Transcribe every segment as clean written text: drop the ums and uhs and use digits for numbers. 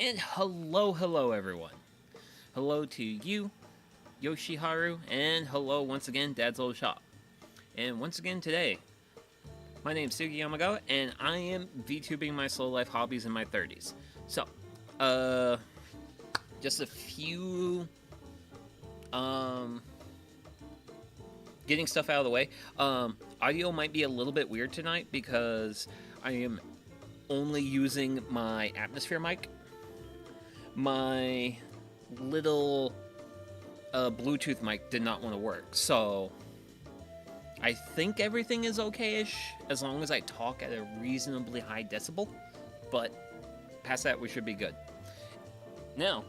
And hello everyone. Hello to you, Yoshiharu, and hello once again, Dad's Old Shop. And once again today, my name's Sugi Yamagawa, and I am VTubing my slow life hobbies in my 30s. So, just a few, getting stuff out of the way. Audio might be a little bit weird tonight because I am only using my atmosphere mic. My little Bluetooth mic did not want to work, so I think everything is okay-ish as long as I talk at a reasonably high decibel, but past that we should be good. Now,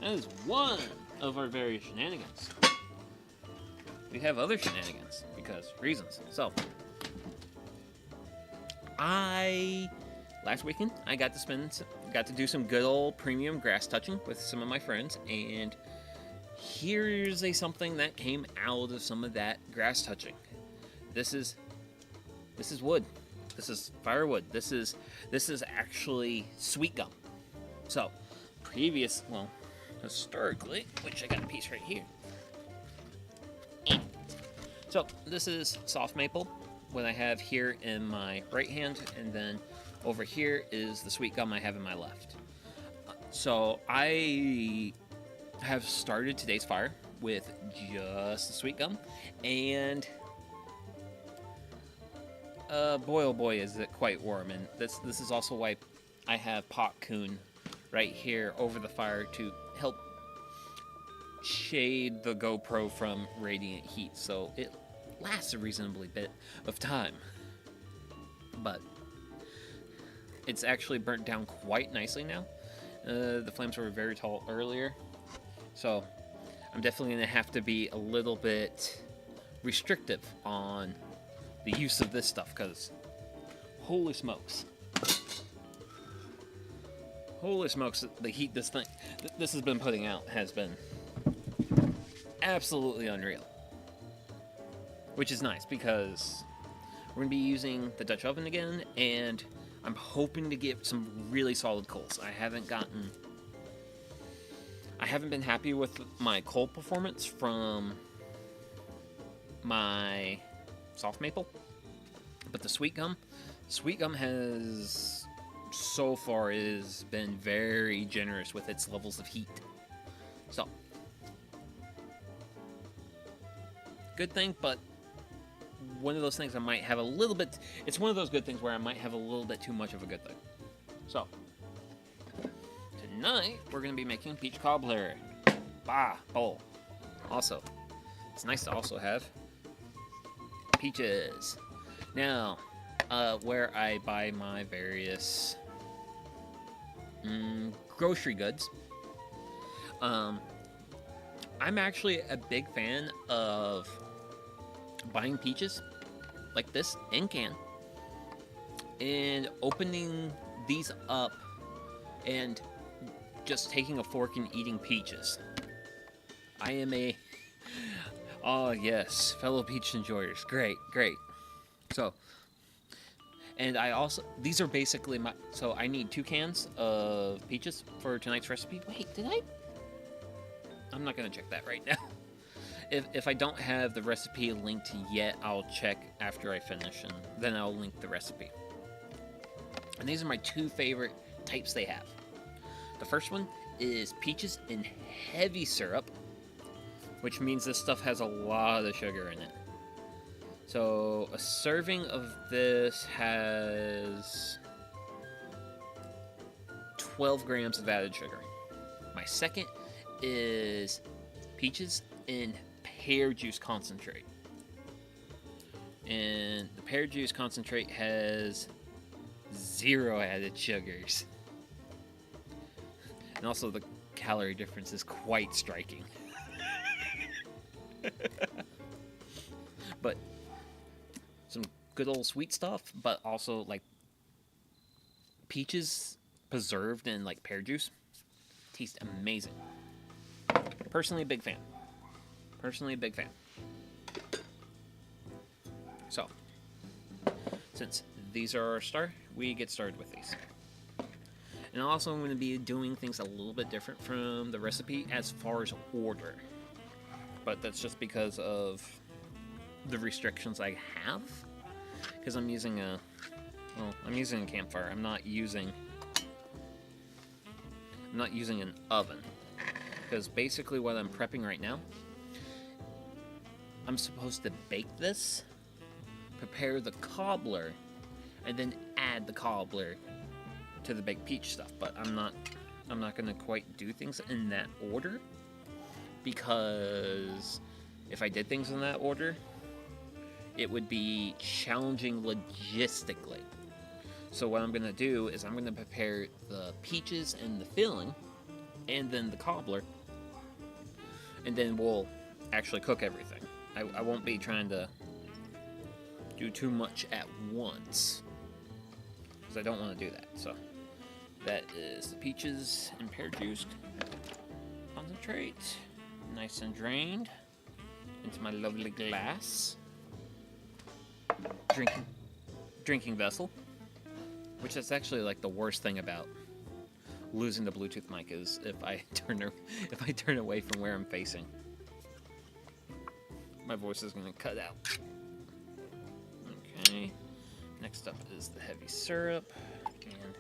that is one of our various shenanigans. We have other shenanigans because reasons. So, last weekend I got to do some good old premium grass touching with some of my friends, and here's something that came out of some of that grass touching. This is wood. This is firewood. This is actually sweet gum. So, historically, which I got a piece right here. So, this is soft maple, what I have here in my right hand, and then over here is the sweet gum I have in my left. So I have started today's fire with just the sweet gum, and boy oh boy is it quite warm. And this is also why I have popcorn right here over the fire to help shade the GoPro from radiant heat, so it lasts a reasonably bit of time. But it's actually burnt down quite nicely now. The flames were very tall earlier, so I'm definitely going to have to be a little bit restrictive on the use of this stuff, because holy smokes, the heat this has been putting out has been absolutely unreal. Which is nice because we're going to be using the Dutch oven again, and I'm hoping to get some really solid coals. I haven't been happy with my coal performance from my soft maple, but the sweet gum has so far been very generous with its levels of heat. So, good thing, but one of those things I might have a little bit. It's one of those good things where I might have a little bit too much of a good thing. So, tonight we're going to be making peach cobbler. Bowl. Also, it's nice to also have peaches. Now, where I buy my various grocery goods, I'm actually a big fan of buying peaches like this in can and opening these up and just taking a fork and eating peaches. I am oh yes, fellow peach enjoyers. Great. So, and these are basically so I need 2 cans of peaches for tonight's recipe. Wait, I'm not gonna check that right now. If I don't have the recipe linked yet, I'll check after I finish, and then I'll link the recipe. And these are my 2 favorite types they have. The first one is peaches in heavy syrup, which means this stuff has a lot of sugar in it. So a serving of this has 12 grams of added sugar. My second is peaches in pear juice concentrate, and the pear juice concentrate has 0 added sugars, and also the calorie difference is quite striking. But some good old sweet stuff, but also like peaches preserved in like pear juice taste amazing. Personally a big fan. So, since these are our star, we get started with these. And also I'm going to be doing things a little bit different from the recipe as far as order. But that's just because of the restrictions I have. Because I'm using a Campfire. I'm not using an oven. Because basically what I'm prepping right now, I'm supposed to bake this, prepare the cobbler, and then add the cobbler to the baked peach stuff. But I'm not gonna quite do things in that order, because if I did things in that order, it would be challenging logistically. So what I'm gonna do is I'm gonna prepare the peaches and the filling, and then the cobbler, and then we'll actually cook everything. I won't be trying to do too much at once, because I don't want to do that. So that is the peaches and pear juice concentrate, nice and drained into my lovely glass drinking vessel, which is actually like the worst thing about losing the Bluetooth mic, is if I turn away from where I'm facing, my voice is going to cut out. Okay, next up is the heavy syrup, and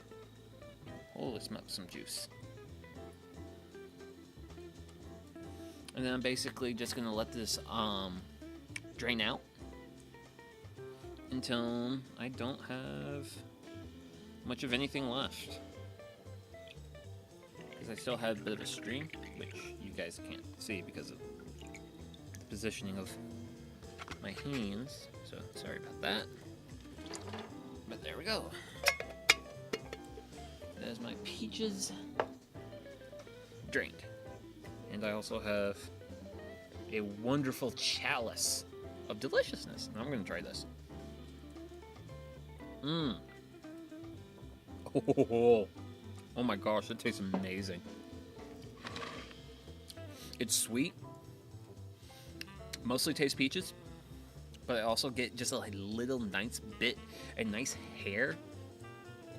holy smokes, some juice. And then I'm basically just going to let this drain out until I don't have much of anything left. Because I still have a bit of a stream, which you guys can't see because of the positioning of my hands. So sorry about that. But there we go. There's my peaches drained. And I also have a wonderful chalice of deliciousness. And I'm going to try this. Oh my gosh, it tastes amazing. It's sweet. Mostly tastes peaches. But I also get just a little nice bit, a nice hair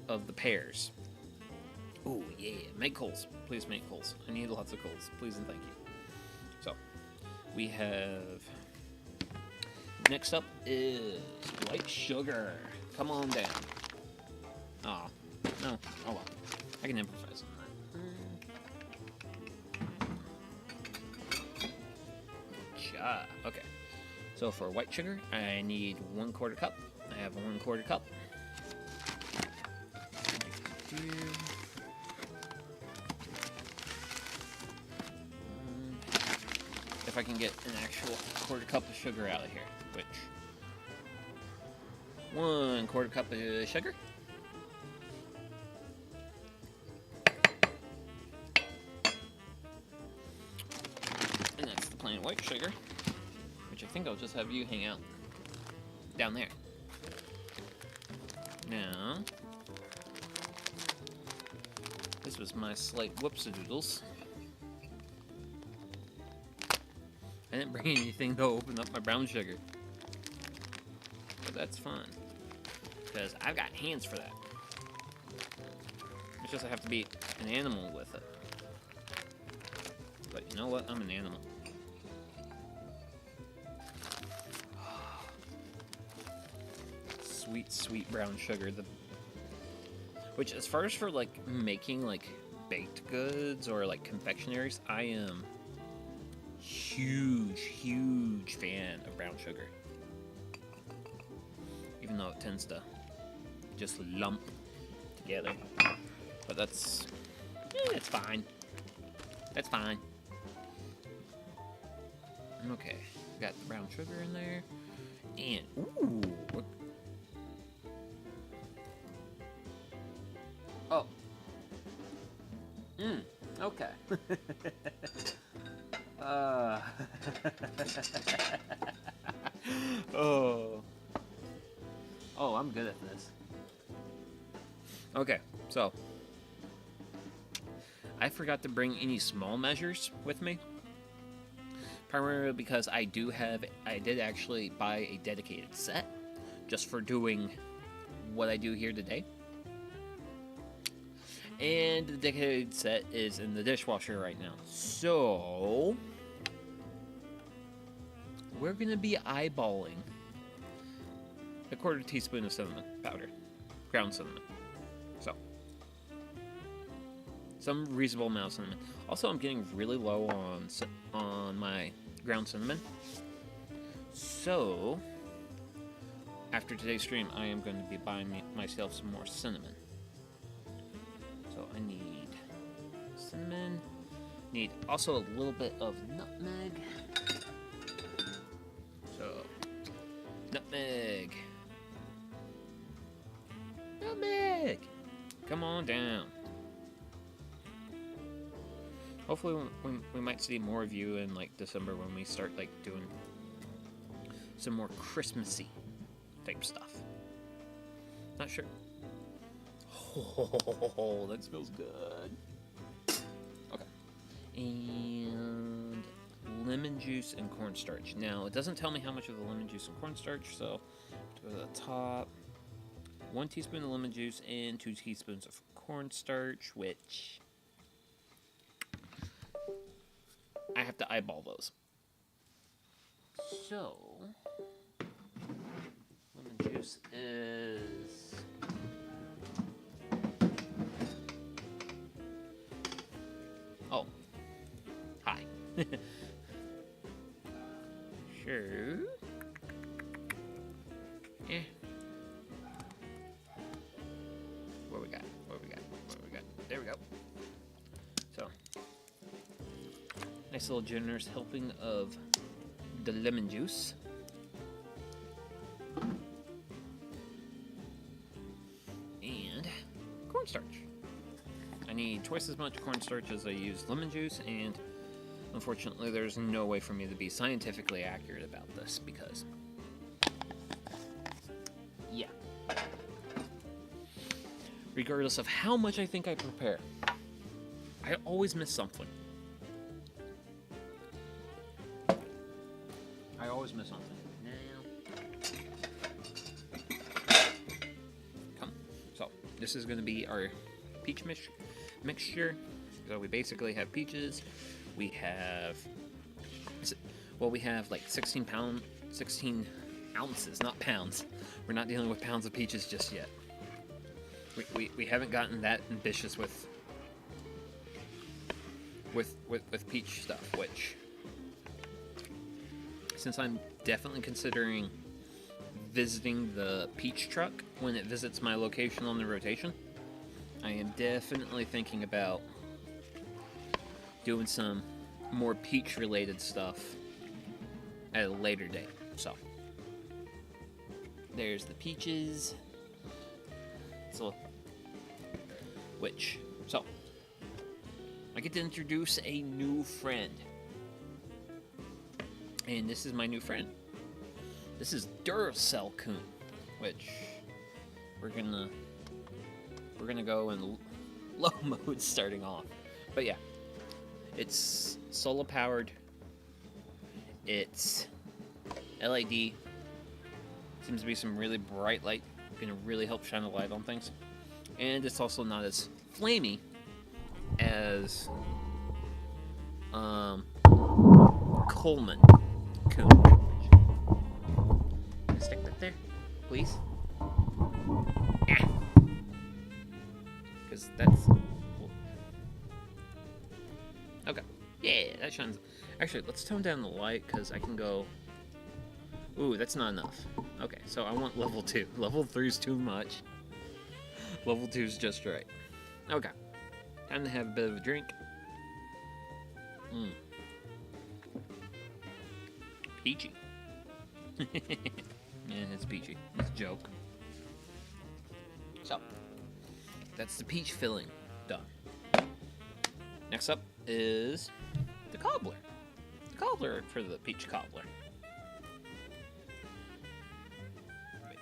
of the pears. Oh yeah, make coals. Please make coals. I need lots of coals. Please and thank you. So, we have... Next up is white sugar. Come on down. Aw. No. Oh well. I can improvise on that. Okay. So for white sugar, I need 1/4 cup. I have a 1/4 cup. If I can get an actual 1/4 cup of sugar out of here, which 1/4 cup of sugar. And that's the plain white sugar, which I think I'll just have you hang out down there. Now, this was my slight whoopsie-doodles. I didn't bring anything to open up my brown sugar. But that's fine, because I've got hands for that. It's just I have to be an animal with it. But you know what? I'm an animal. Sweet, sweet brown sugar. Which, as far as for like making like baked goods or like confectionaries, I am huge fan of brown sugar. Even though it tends to just lump together. But that's fine. That's fine. Okay, got the brown sugar in there. And, ooh. Oh. Okay. Oh, I'm good at this. Okay, so I forgot to bring any small measures with me. Primarily because I did actually buy a dedicated set just for doing what I do here today. And the Decade set is in the dishwasher right now. So we're going to be eyeballing a 1/4 teaspoon of cinnamon powder. Ground cinnamon. So, some reasonable amount of cinnamon. Also, I'm getting really low on my ground cinnamon. So, after today's stream, I am going to be buying myself some more cinnamon. So, I need cinnamon. Need also a little bit of nutmeg. So, nutmeg. Nutmeg! Come on down. Hopefully we might see more of you in like December when we start like doing some more Christmassy type stuff. Not sure. Oh, that smells good. Okay. And lemon juice and cornstarch. Now, it doesn't tell me how much of the lemon juice and cornstarch, so go to the top. 1 teaspoon of lemon juice and 2 teaspoons of cornstarch, which I have to eyeball those. So, lemon juice is hi. Sure. Yeah. What we got? There we go. So, nice little generous helping of the lemon juice. And cornstarch. I need twice as much cornstarch as I use lemon juice, and unfortunately there's no way for me to be scientifically accurate about this because, yeah. Regardless of how much I think I prepare, I always miss something. So, this is going to be our peach mixture. So we basically have peaches. We have like 16 ounces, not pounds. We're not dealing with pounds of peaches just yet. We haven't gotten that ambitious with peach stuff, which, since I'm definitely considering visiting the peach truck when it visits my location on the rotation, I am definitely thinking about doing some more peach related stuff at a later date. So there's the peaches. So I get to introduce a new friend. And this is my new friend. This is Duracell Coon, which we're gonna go in low mode starting off. But yeah, it's solar powered. It's LED. Seems to be some really bright light, gonna really help shine a light on things. And it's also not as flamey as Coleman Coon. Can I stick that there, please? Yeah. Because that's... Okay. Yeah, that shines. Actually, let's tone down the light, because I can go... Ooh, that's not enough. Okay, so I want level 2. Level 3 is too much. Level 2 is just right. Okay. Time to have a bit of a drink. Peachy. Yeah, it's peachy. It's a joke. So, that's the peach filling done. Next up is the cobbler. The cobbler for the peach cobbler. Wait.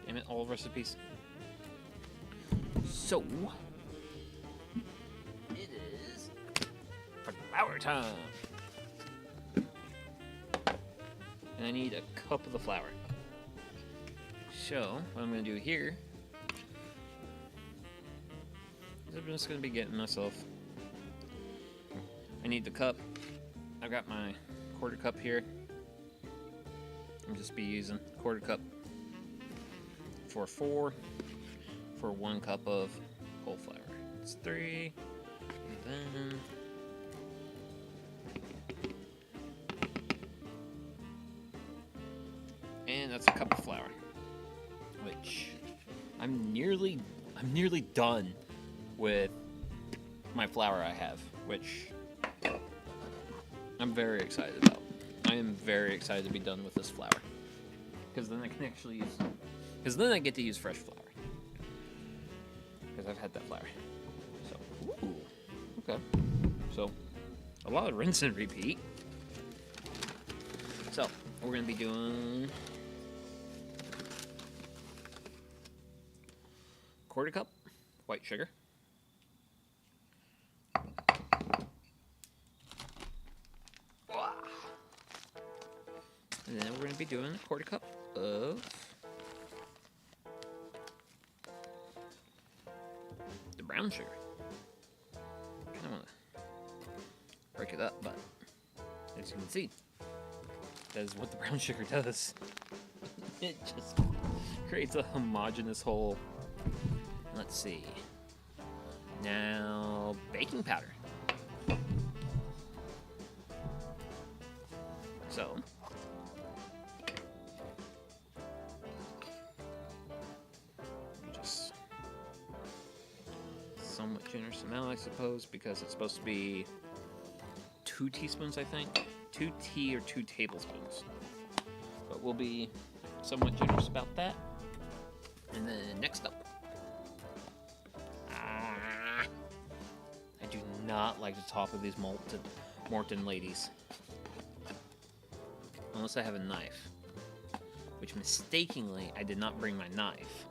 Damn it, all recipes. So, it is flour time. And I need a cup of the flour. So, what I'm going to do here, I'm just gonna be getting myself. I need the cup. I've got my quarter cup here. I'll just be using quarter cup for 4 for 1 cup of whole flour. It's 3, and then that's a cup of flour, which I'm nearly done with my flour I have, which I'm very excited about. I am very excited to be done with this flour, because then I can actually use, because then I get to use fresh flour, because I've had that flour. So, ooh, okay. So, a lot of rinse and repeat. So, we're gonna be doing 1/4 cup white sugar. And then we're going to be doing 1/4 cup of the brown sugar. I kind of want to break it up, but as you can see, that is what the brown sugar does. It just creates a homogeneous whole. Let's see. Now, baking powder. So, just somewhat generous amount, I suppose, because it's supposed to be 2 teaspoons, I think. 2 tea or 2 tablespoons. But we'll be somewhat generous about that. And then next up, I do not like the top of these Morton ladies. Unless I have a knife. Which mistakenly, I did not bring my knife.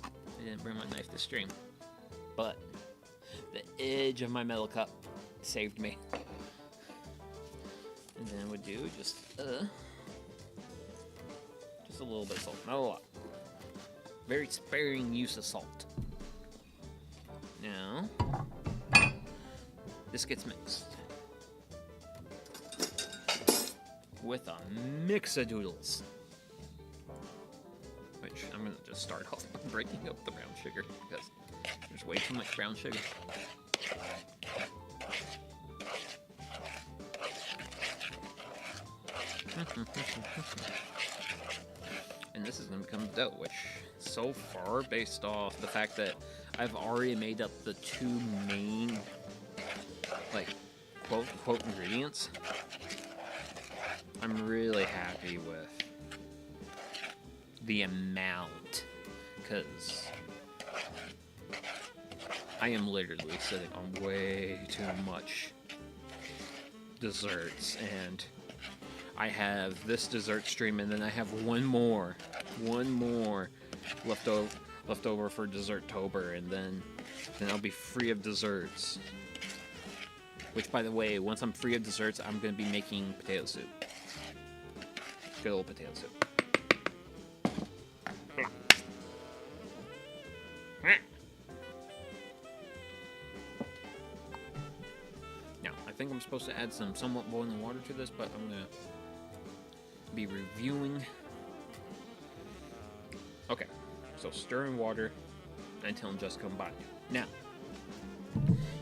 I didn't bring my knife to stream. But the edge of my metal cup saved me. And then we'll do just a little bit of salt. Not a lot. Very sparing use of salt. Now, this gets mixed with a mix of doodles, which I'm going to just start off by breaking up the brown sugar because there's way too much brown sugar. And this is going to become dough, which so far, based off the fact that I've already made up the 2 main, like, quote-unquote ingredients, I'm really happy with the amount, because I am literally sitting on way too much desserts, and I have this dessert stream, and then I have one more left over for Dessert-tober, and then I'll be free of desserts. Which, by the way, once I'm free of desserts, I'm going to be making potato soup. Good old potato soup. Now, I think I'm supposed to add some somewhat boiling water to this, but I'm going to be reviewing. Okay, so stir in water until it just combined. Now,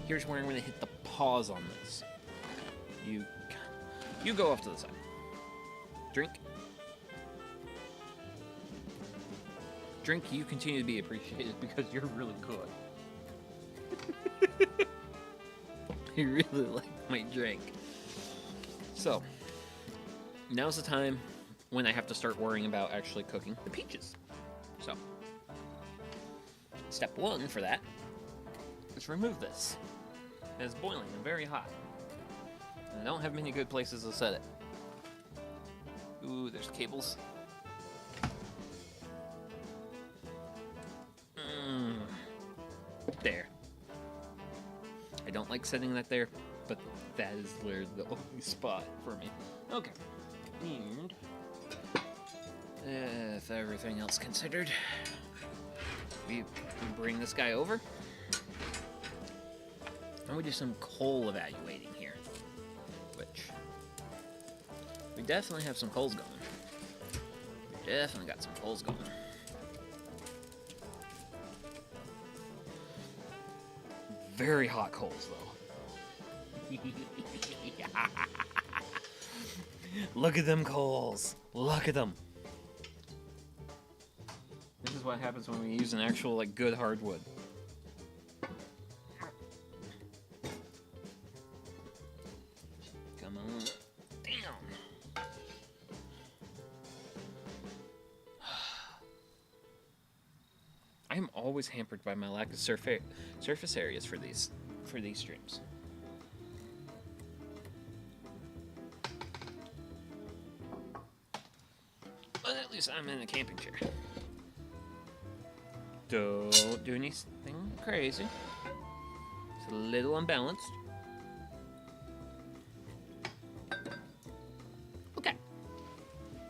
here's where I'm going to hit the pause on this. You go off to the side. Drink. You continue to be appreciated because you're really good. You really like my drink. So, now's the time when I have to start worrying about actually cooking the peaches. So, step 1 for that is remove this. It's boiling and very hot. And I don't have many good places to set it. Ooh, there's cables. There. I don't like setting that there, but that is literally the only spot for me. Okay. And if everything else considered, we bring this guy over. I'm gonna do some coal evaluating here, which we definitely have some coals going. We definitely got some coals going. Very hot coals, though. Look at them coals. Look at them. This is what happens when we use an actual, like, good hardwood. Come on. Damn. I am always hampered by my lack of surface areas for these streams. But at least I'm in a camping chair. Don't do anything crazy. It's a little unbalanced. Okay.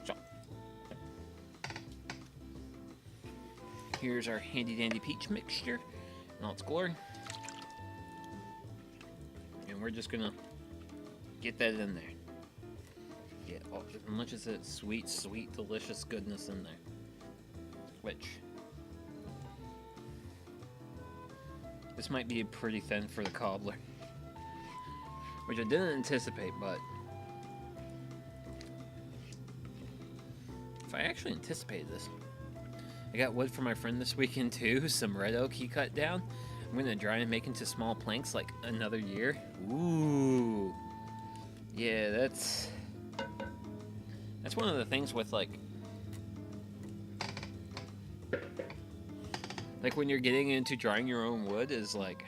So. Here's our handy dandy peach mixture in all its glory. And we're just gonna get that in there. Get as much of that sweet, sweet, delicious goodness in there. Which, this might be pretty thin for the cobbler. Which I didn't anticipate, but if I actually anticipated this. I got wood for my friend this weekend too, some red oak he cut down. I'm gonna dry and make into small planks like another year. Ooh. Yeah, that's one of the things with like when you're getting into drying your own wood is like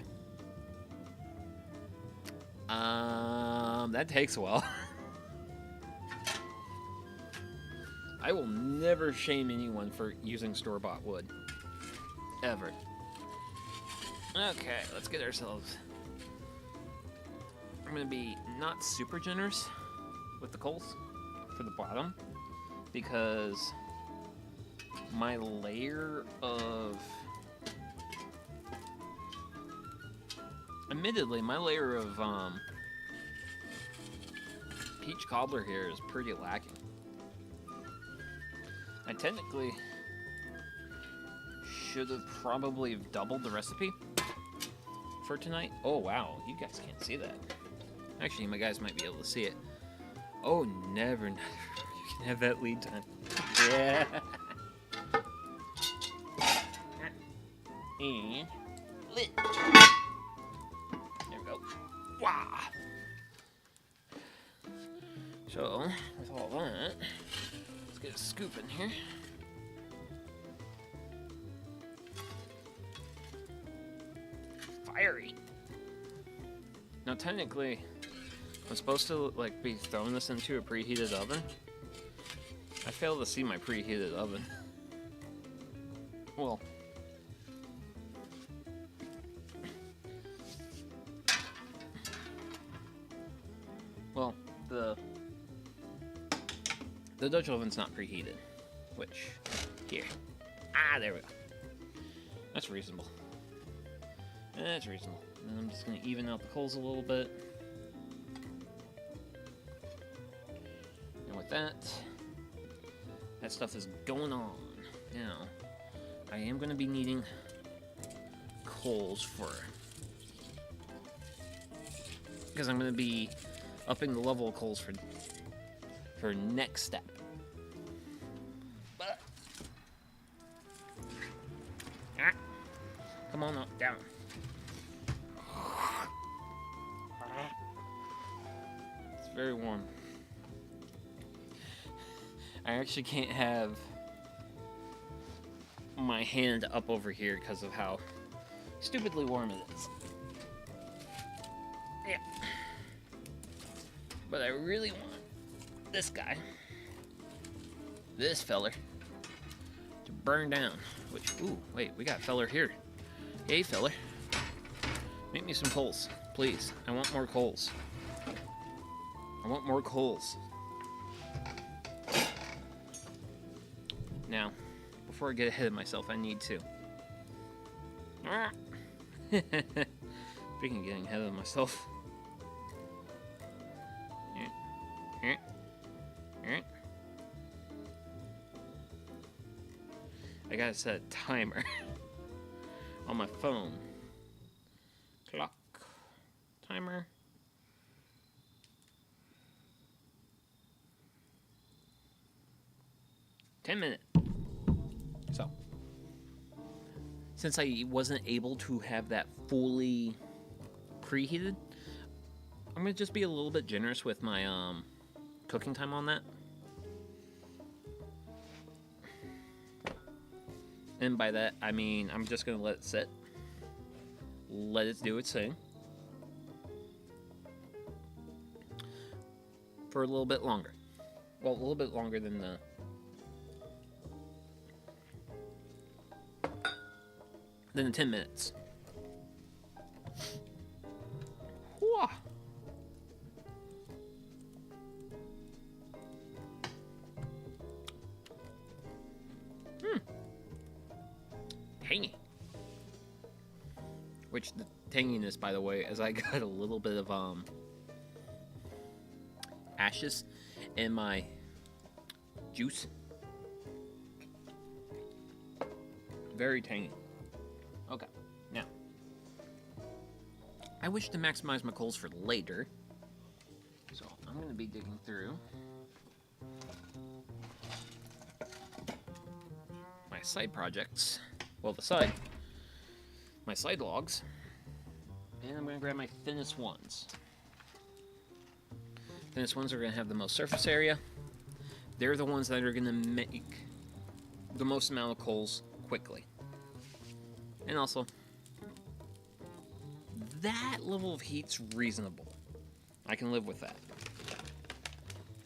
that takes a while. I will never shame anyone for using store-bought wood. Ever. Okay, let's get ourselves... I'm going to be not super generous with the coals for the bottom because my layer of... Admittedly, my layer of peach cobbler here is pretty lacking. I technically should have probably doubled the recipe for tonight. Oh, wow. You guys can't see that. Actually, my guys might be able to see it. Oh, never. You can have that lead time. Yeah. And lit. There we go. Wow. So, with all that, let's get a scoop in here. Fiery. Now, technically, I'm supposed to like be throwing this into a preheated oven. I fail to see my preheated oven. Well, the Dutch oven's not preheated, which, here. Ah, there we go. That's reasonable. That's reasonable. And I'm just going to even out the coals a little bit. And with that stuff is going on. Now, I am going to be needing coals because I'm going to be upping the level of coals for next step. But, come on up, down. It's very warm. I actually can't have my hand up over here because of how stupidly warm it is. Yeah. But I really want this guy, this feller, to burn down. Which, ooh, wait, we got feller here. Hey, feller. Make me some coals, please. I want more coals. I want more coals. Now, before I get ahead of myself, I need to Speaking of getting ahead of myself. I gotta set a timer on my phone. Clock. Timer. $10. So, since I wasn't able to have that fully preheated, I'm gonna just be a little bit generous with my cooking time on that. And by that, I mean I'm just gonna let it sit, let it do its thing for a little bit longer. Well, a little bit longer than the than the 10 minutes. Whoa. Tangy. Which the tanginess, by the way, is I got a little bit of ashes in my juice. Very tangy. Okay, now I wish to maximize my coals for later, so I'm going to be digging through my side projects. Well, my side logs, and I'm going to grab my thinnest ones. Thinnest ones are going to have the most surface area. They're the ones that are going to make the most amount of coals quickly. And also, that level of heat's reasonable. I can live with that.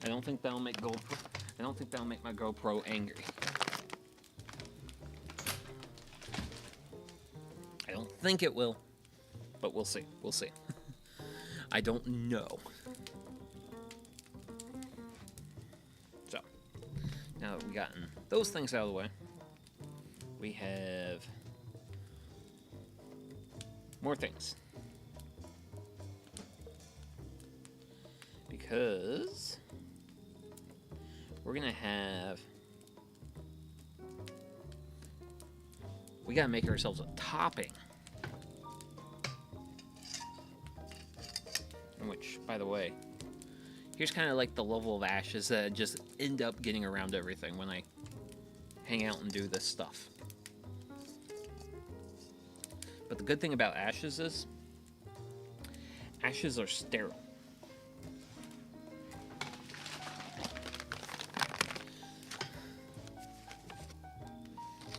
I don't think that'll make my GoPro angry. I don't think it will, but we'll see. We'll see. I don't know. So, now that we've gotten those things out of the way, we have more things. Because we're gonna have, we gotta make ourselves a topping. Which, by the way, here's kind of like the level of ashes that just end up getting around everything when I hang out and do this stuff. But the good thing about ashes is, ashes are sterile.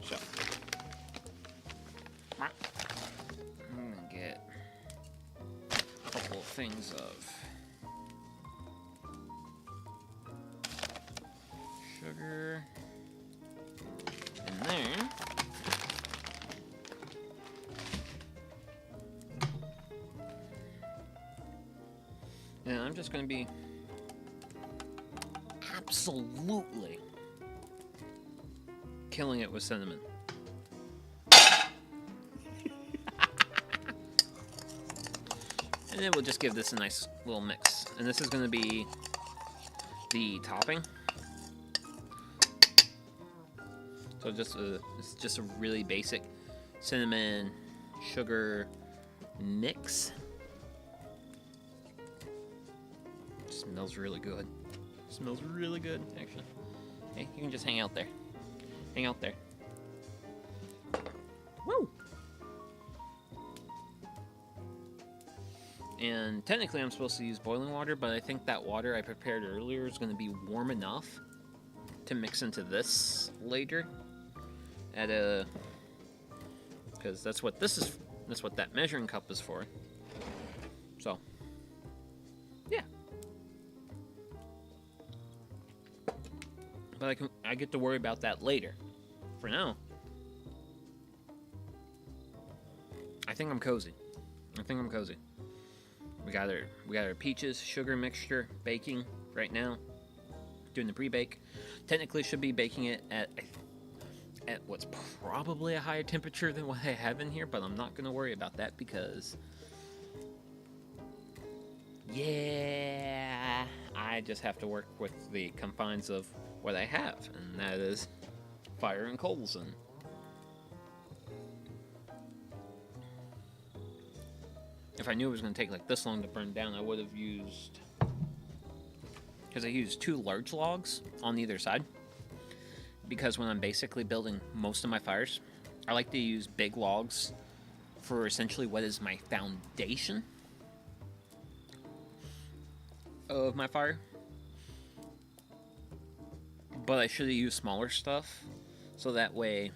So, I'm gonna get a couple of things of sugar in there. And I'm just going to be absolutely killing it with cinnamon. And then we'll just give this a nice little mix. And this is going to be the topping. So it's just a really basic cinnamon sugar mix. Smells really good. Smells really good, actually. Hey, you can just hang out there. Hang out there. Woo! And technically I'm supposed to use boiling water, but I think that water I prepared earlier is going to be warm enough to mix into this later. Because that's what this is. That's what that measuring cup is for. So, yeah. But I get to worry about that later. For now, I think I'm cozy. We got our peaches sugar mixture baking right now. Doing the pre-bake. Technically, should be baking it at what's probably a higher temperature than what I have in here, but I'm not going to worry about that because Yeah, I just have to work with the confines of what I have, and that is fire and coals. And if I knew it was going to take like this long to burn down, I would have used, because I used 2 large logs on either side. Because when I'm basically building most of my fires, I like to use big logs for essentially what is my foundation of my fire. But I should have used smaller stuff, so that way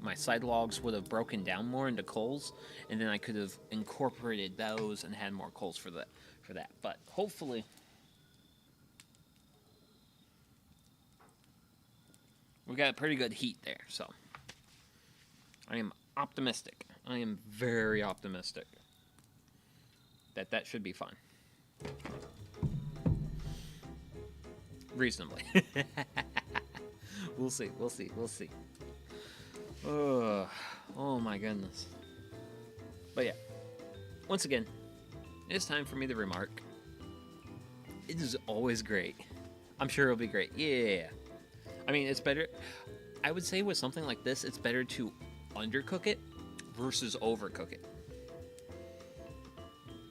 my side logs would have broken down more into coals, and then I could have incorporated those and had more coals for that. But hopefully, we got pretty good heat there, so I am optimistic. I am very optimistic that that should be fine. Reasonably. We'll see. Oh my goodness. But yeah, once again, it's time for me to remark. It is always great. I'm sure it'll be great. Yeah. I mean, it's better. I would say with something like this, it's better to undercook it versus overcook it.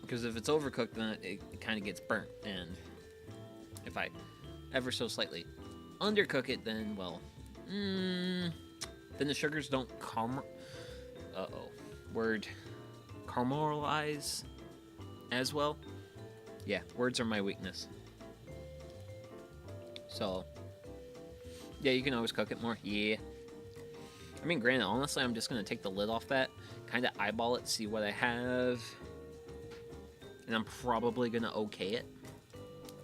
Because if it's overcooked, then it kind of gets burnt. And if I ever so slightly undercook it, then, well, then the sugars don't caramelize as well. Yeah, words are my weakness. So, yeah, you can always cook it more. Yeah. I mean, granted, honestly, I'm just going to take the lid off that, kind of eyeball it, see what I have, and I'm probably going to okay it.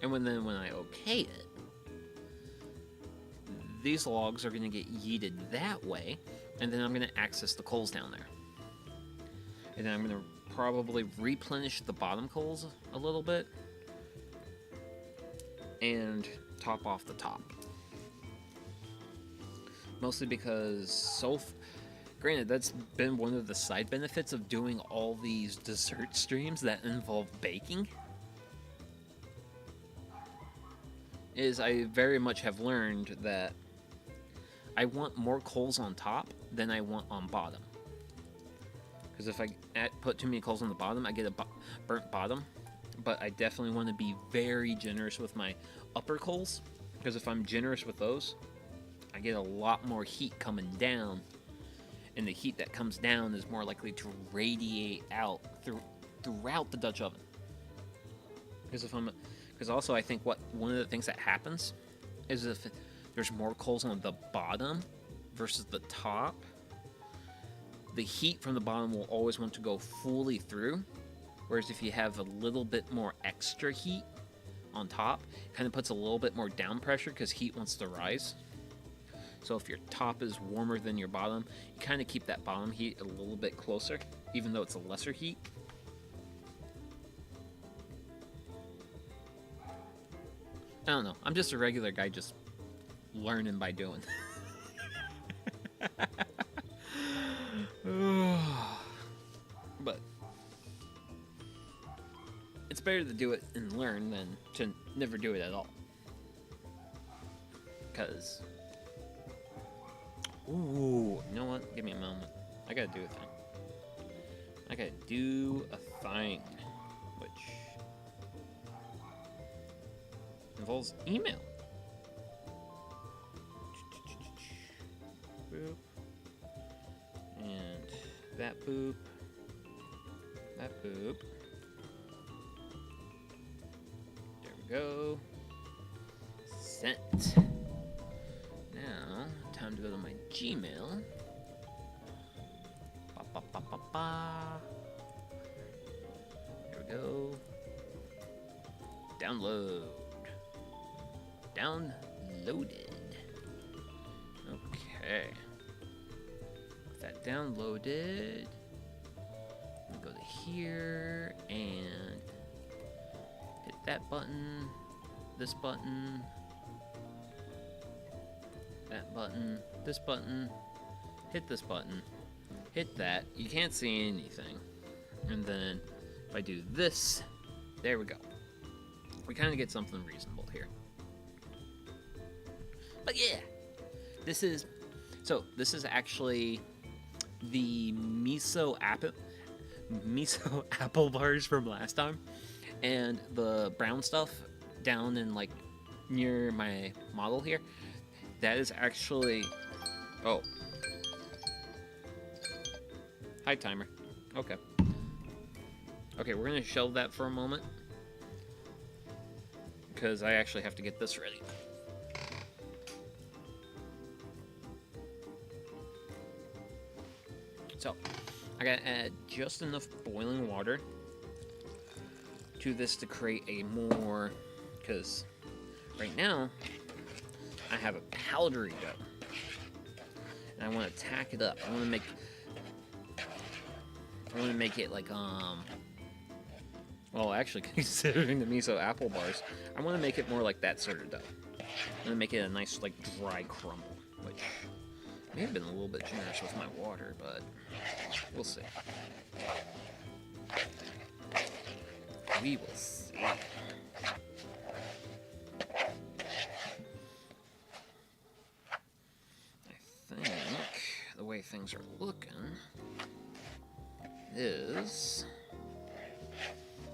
And when I okay it, these logs are going to get yeeted that way, and then I'm going to access the coals down there. And then I'm going to probably replenish the bottom coals a little bit, and top off the top. Mostly because, granted, that's been one of the side benefits of doing all these dessert streams that involve baking, is I very much have learned that I want more coals on top than I want on bottom. Because if I put too many coals on the bottom, I get a burnt bottom. But I definitely want to be very generous with my upper coals, because if I'm generous with those, I get a lot more heat coming down, and the heat that comes down is more likely to radiate out throughout the Dutch oven. Because also I think one of the things that happens is if there's more coals on the bottom versus the top, the heat from the bottom will always want to go fully through, whereas if you have a little bit more extra heat on top, it kind of puts a little bit more down pressure because heat wants to rise. So if your top is warmer than your bottom, you kind of keep that bottom heat a little bit closer, even though it's a lesser heat. I don't know. I'm just a regular guy, just learning by doing. But it's better to do it and learn than to never do it at all. Because, ooh, you know what? Give me a moment. I gotta do a thing. Which involves email. Boop. And that boop. That boop. There we go. Sent. Now, time to go to my Gmail. There we go. Download. Downloaded. Okay. With that downloaded, I'm gonna go to here and hit that button, this button, that button, this button, hit this button, hit that. You can't see anything. And then if I do this, there we go. we kind of get something reasonable here. But yeah, this is actually the miso apple bars from last time, and the brown stuff down in like near my model here. That is actually, oh, hi timer. Okay, we're gonna shelve that for a moment because I actually have to get this ready. So, I gotta add just enough boiling water to this to create a more, because right now I have a powdery dough, and I want to tack it up. I want to make it like well, actually, considering the miso apple bars, I want to make it more like that sort of dough. I want to make it a nice like dry crumble, which may have been a little bit generous with my water, but we'll see. We will see. I think the way things are looking is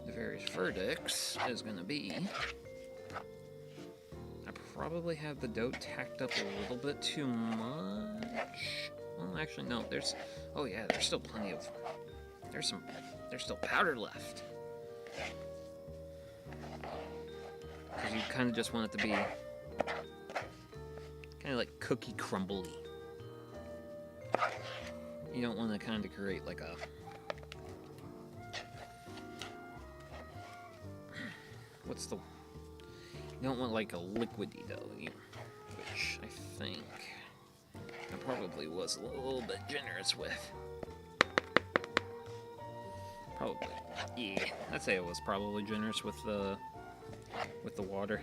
the various verdicts is going to be, I probably have the dough tacked up a little bit too much. Well, actually, no. Oh yeah, there's still plenty of. There's still powder left. Because you kind of just want it to be kind of like cookie crumbly. You don't want to kind of create like a. You don't want like a liquidy dough, which I think I probably was a little bit generous with. Probably, yeah. I'd say I was probably generous with the water.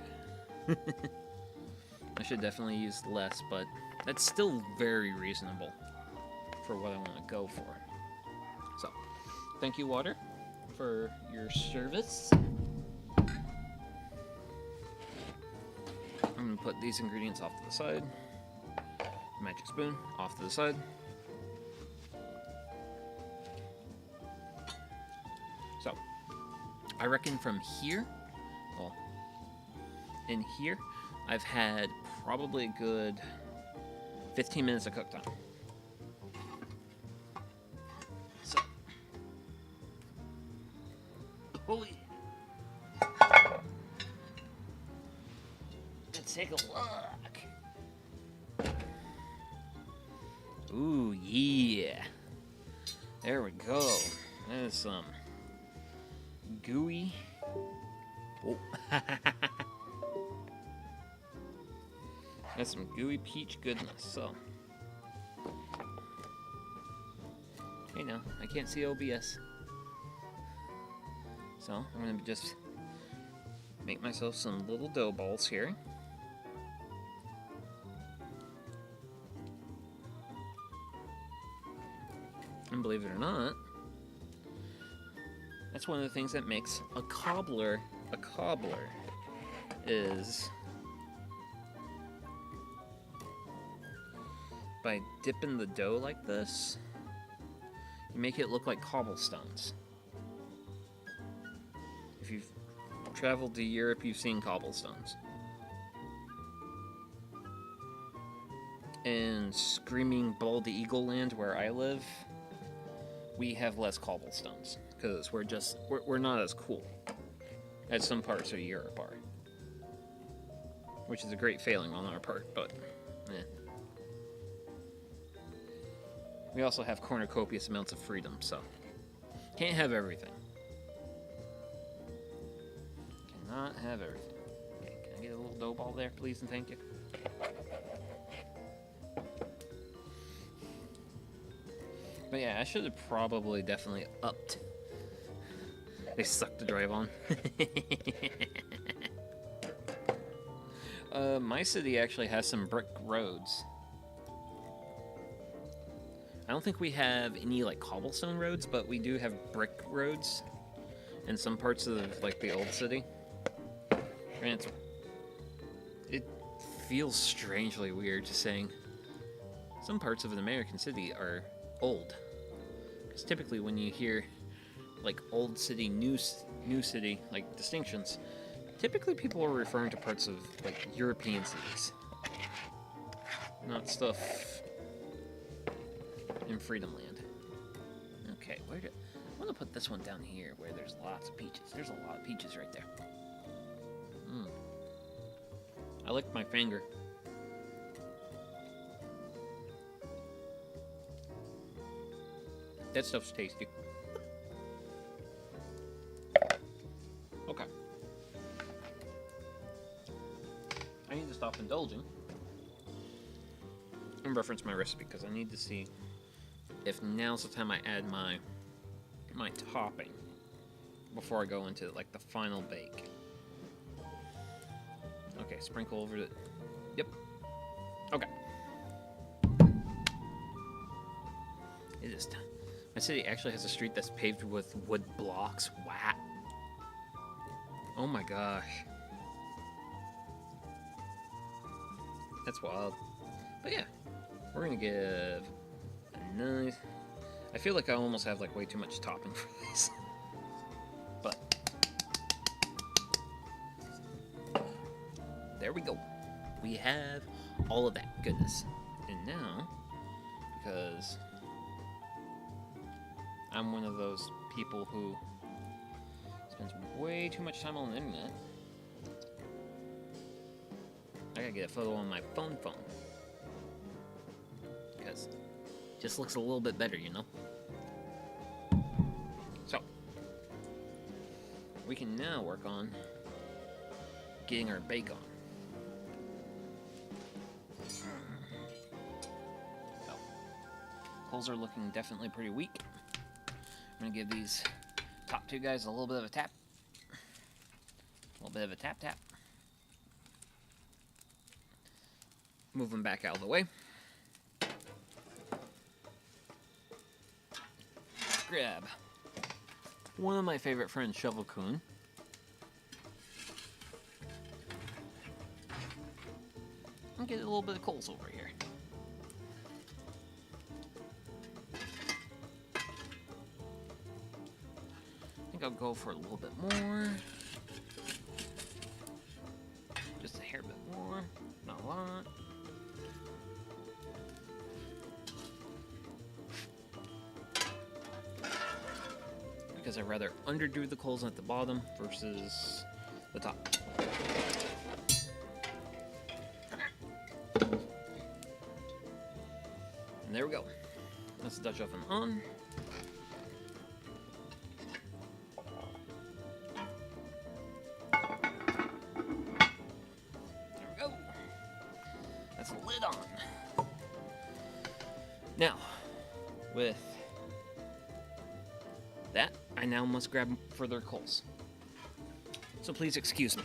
I should definitely use less, but that's still very reasonable for what I want to go for. So, thank you, water, for your service. I'm going to put these ingredients off to the side. Magic spoon off to the side. So, I reckon from here, well, in here, I've had probably a good 15 minutes of cook time. So, holy. Let's take a look. Ooh, yeah. There we go. That is some gooey. Oh. That's some gooey peach goodness. So, hey now, I can't see OBS. So, I'm going to just make myself some little dough balls here. And believe it or not, that's one of the things that makes a cobbler a cobbler, is by dipping the dough like this, you make it look like cobblestones. If you've traveled to Europe, you've seen cobblestones. In Screaming Bald Eagle Land, where I live, we have less cobblestones because we're not as cool as some parts of Europe are, which is a great failing on our part, but we also have cornucopious amounts of freedom, so can't have everything. Cannot have everything. Okay, can I get a little dough ball there, please, and thank you? But yeah, I should have probably definitely upped. They suck to drive on. My city actually has some brick roads. I don't think we have any like cobblestone roads, but we do have brick roads in some parts of like the old city. And it feels strangely weird just saying some parts of an American city are old. Because typically when you hear like old city, new city, like distinctions, typically people are referring to parts of like European cities, not stuff in Freedom Land. Okay, I want to put this one down here where there's lots of peaches. There's a lot of peaches right there. I licked my finger. That stuff's tasty. Okay. I need to stop indulging and reference my recipe because I need to see if now's the time I add my topping before I go into like the final bake. Okay, sprinkle over it. Yep. Okay. It is time. My city actually has a street that's paved with wood blocks. Wow. Oh my gosh. That's wild. But yeah, we're gonna give a nice... I feel like I almost have like way too much topping for this. But there we go. We have all of that goodness. And now, because I'm one of those people who spends way too much time on the internet, I gotta get a photo on my phone. Because it just looks a little bit better, you know? So, we can now work on getting our bake on. So, coals are looking definitely pretty weak. I'm gonna give these top two guys a little bit of a tap. A little bit of a tap. Move them back out of the way. Grab one of my favorite friends, Shovel Coon. And get a little bit of coals over here. I think I'll go for a little bit more. Just a hair bit more, not a lot. Because I'd rather underdo the coals at the bottom versus the top. And there we go. That's the Dutch oven on. There we go. That's the lid on. Now, with that, I now must grab further coals. So please excuse me.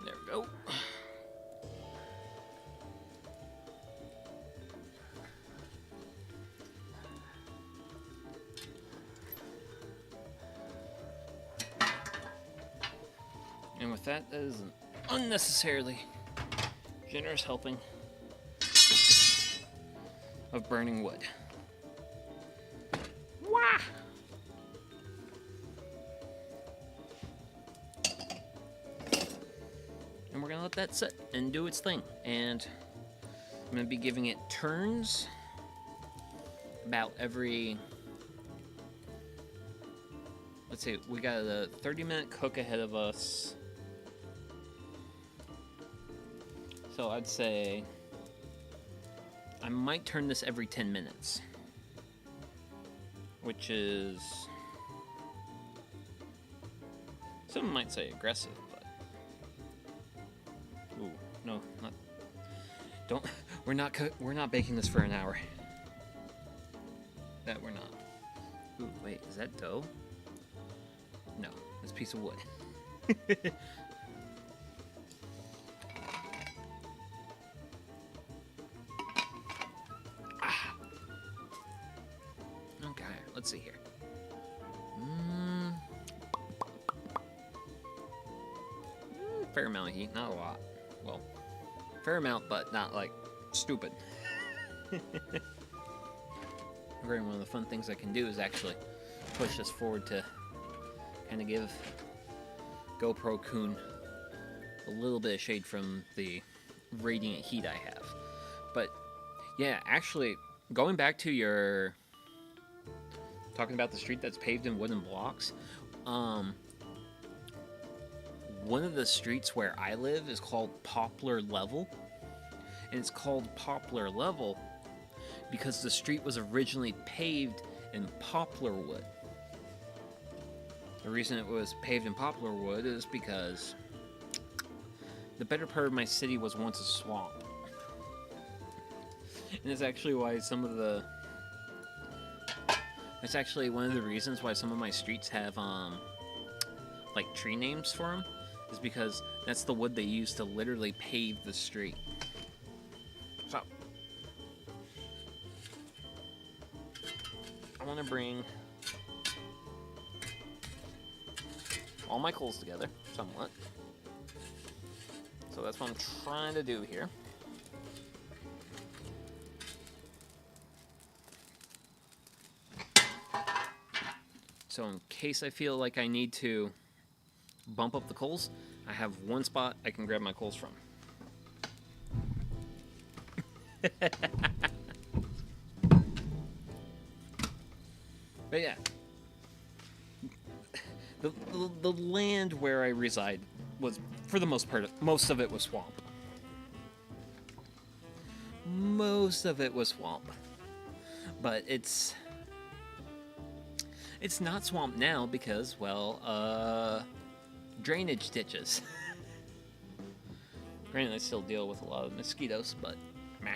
There we go. And with that, that is an unnecessarily generous helping of burning wood. Wah! And we're gonna let that sit and do its thing. And I'm gonna be giving it turns about every, let's see, we got a 30-minute cook ahead of us. So I'd say I might turn this every 10 minutes. Which is... some might say aggressive, but... Ooh, no, not... Don't... We're not baking this for an hour. That we're not. Ooh, wait, is that dough? No, it's a piece of wood. Okay, let's see here. Fair amount of heat, not a lot. Well, fair amount, but not like stupid. One of the fun things I can do is actually push this forward to kind of give GoPro Kun a little bit of shade from the radiant heat I have. But yeah, actually, going back to your talking about the street that's paved in wooden blocks, one of the streets where I live is called Poplar Level, and it's called Poplar Level because the street was originally paved in poplar wood. The reason it was paved in poplar wood is because the better part of my city was once a swamp. And it's actually why it's actually one of the reasons why some of my streets have, like tree names for them, is because that's the wood they used to literally pave the street. So, I want to bring all my coals together, somewhat. So that's what I'm trying to do here. So in case I feel like I need to bump up the coals, I have one spot I can grab my coals from. But yeah, the land where I reside was, for the most part, most of it was swamp. Most of it was swamp. But it's not swamp now because, well, drainage ditches. Granted, I still deal with a lot of mosquitoes, but meh.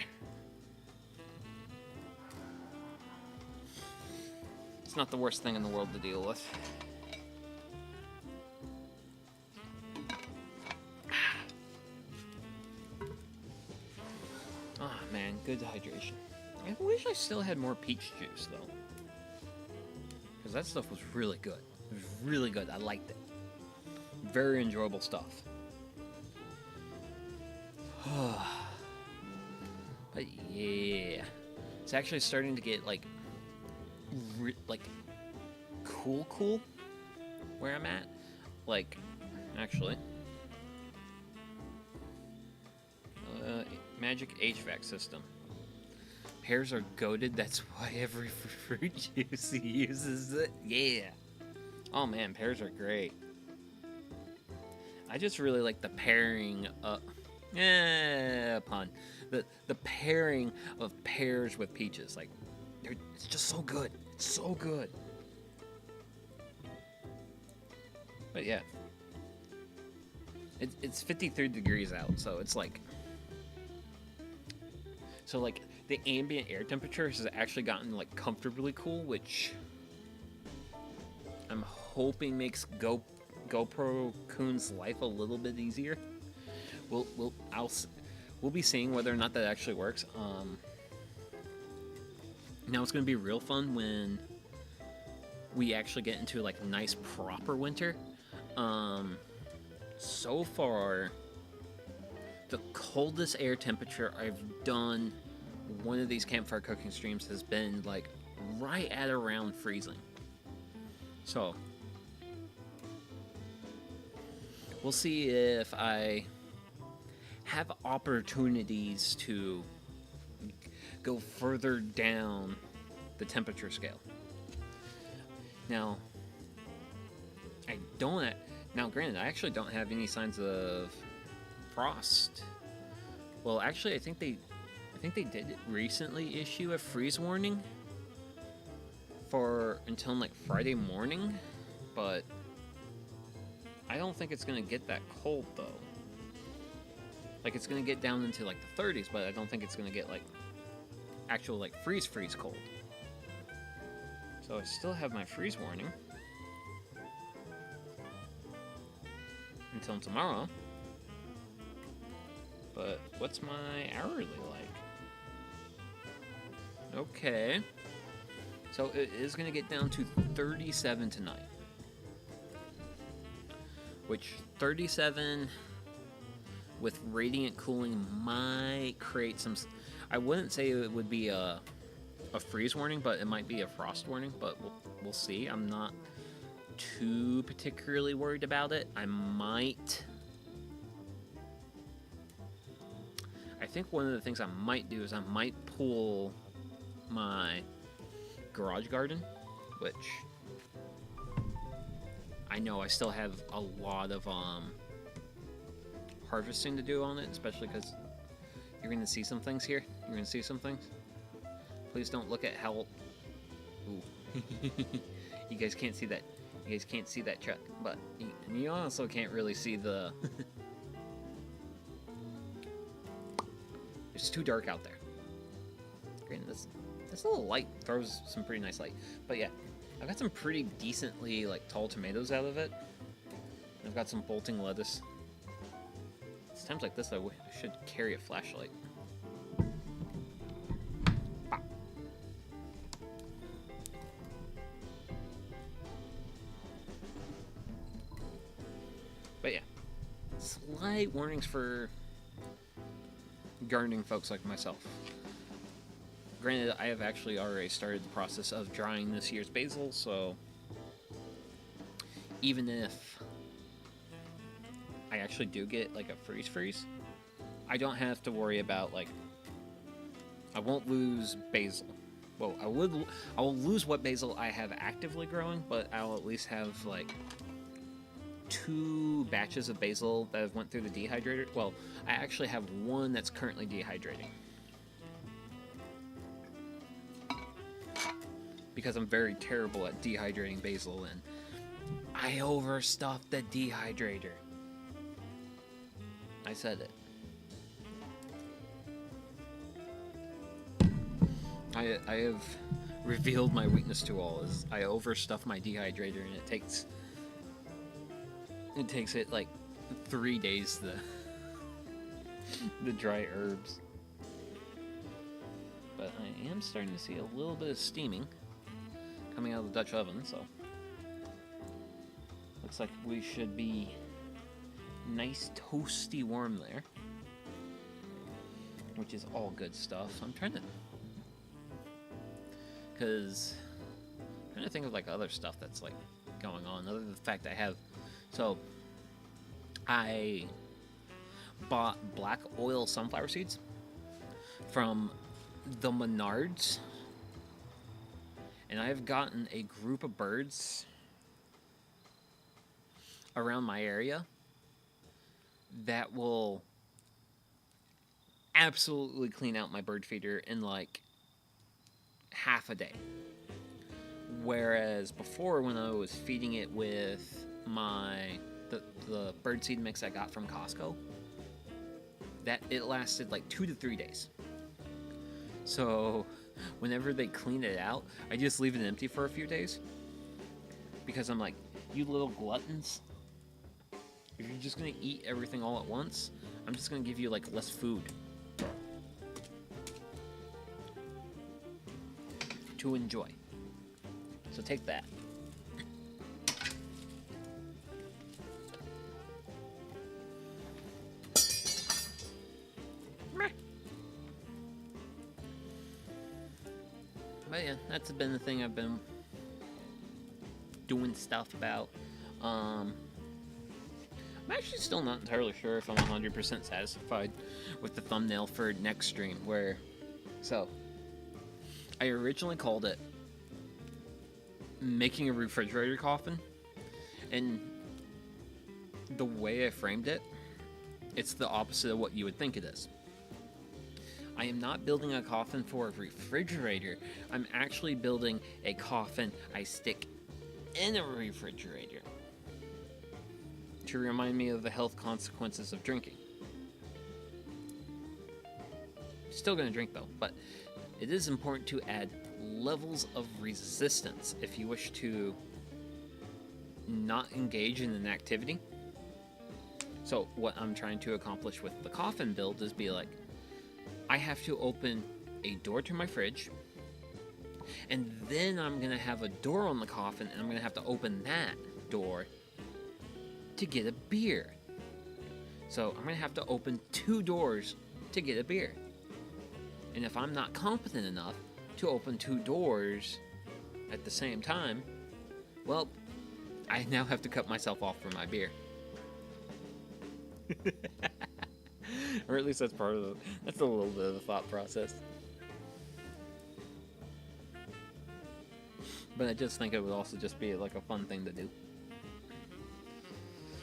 It's not the worst thing in the world to deal with. Oh man, good hydration. I wish I still had more peach juice though, because that stuff was really good. It was really good. I liked it. Very enjoyable stuff. But yeah, it's actually starting to get like cool where I'm at. Like, actually, magic HVAC system. Pears are goated. That's why every fruit juice uses it. Yeah. Oh man, pears are great. I just really like the pairing of... pun. The pairing of pears with peaches. Like, it's just so good. It's so good. But yeah. It's 53 degrees out, so it's like... So, like, the ambient air temperature has actually gotten, like, comfortably cool, which I'm hoping makes GoPro Kun's life a little bit easier. We'll be seeing whether or not that actually works. Now it's gonna be real fun when we actually get into like nice proper winter. So far, the coldest air temperature I've done one of these campfire cooking streams has been like right at around freezing. So we'll see if I have opportunities to go further down the temperature scale. Now, granted, I actually don't have any signs of frost. Well, actually, I think think they did recently issue a freeze warning for until like Friday morning, but I don't think it's gonna get that cold though. Like it's gonna get down into like the 30s, but I don't think it's gonna get like actual like freeze cold. So I still have my freeze warning until tomorrow. But what's my hourly like? Okay. So it is going to get down to 37 tonight. Which 37 with radiant cooling might create some... I wouldn't say it would be a freeze warning, but it might be a frost warning, but we'll see. I'm not too particularly worried about it. I think one of the things I might do is I might pull my garage garden, which I know I still have a lot of harvesting to do on it, especially because you're going to see some things here. You're going to see some things. Please don't look at how... Ooh. You guys can't see that. You guys can't see that truck, but you also can't really see the... It's too dark out there. Granted, this little light throws some pretty nice light. But yeah, I've got some pretty decently like tall tomatoes out of it. I've got some bolting lettuce. It's times like this I should carry a flashlight. Ah. But yeah, slight warnings for gardening folks like myself. Granted, I have actually already started the process of drying this year's basil, so even if I actually do get like a freeze, I don't have to worry about like I won't lose basil. Well, I will lose what basil I have actively growing, but I'll at least have like 2 batches of basil that have went through the dehydrator. Well, I actually have one that's currently dehydrating. Because I'm very terrible at dehydrating basil, and I overstuffed the dehydrator. I said it. I have revealed my weakness to all, is I overstuff my dehydrator, and it takes it like 3 days the dry herbs. But I am starting to see a little bit of steaming coming out of the Dutch oven, so looks like we should be nice toasty warm there, which is all good stuff. I'm trying to think of like other stuff that's like going on other than the fact I bought black oil sunflower seeds from the Menards, and I've gotten a group of birds around my area that will absolutely clean out my bird feeder in like half a day. Whereas before, when I was feeding it with the birdseed mix I got from Costco, that it lasted like 2 to 3 days. So whenever they clean it out, I just leave it empty for a few days, because I'm like, you little gluttons, if you're just gonna eat everything all at once, I'm just gonna give you like less food to enjoy. So take that. But yeah, that's been the thing I've been doing stuff about. I'm actually still not entirely sure if I'm 100% satisfied with the thumbnail for next stream, so I originally called it making a refrigerator coffin, and the way I framed it, it's the opposite of what you would think it is. I am not building a coffin for a refrigerator. I'm actually building a coffin I stick in a refrigerator to remind me of the health consequences of drinking. Still gonna drink though, but it is important to add levels of resistance if you wish to not engage in an activity. So what I'm trying to accomplish with the coffin build is be like, I have to open a door to my fridge, and then I'm gonna have a door on the coffin, and I'm gonna have to open that door to get a beer. So I'm gonna have to open 2 doors to get a beer. And if I'm not competent enough to open 2 doors at the same time, well, I now have to cut myself off from my beer. Or at least that's part of that's a little bit of the thought process. But I just think it would also just be like a fun thing to do.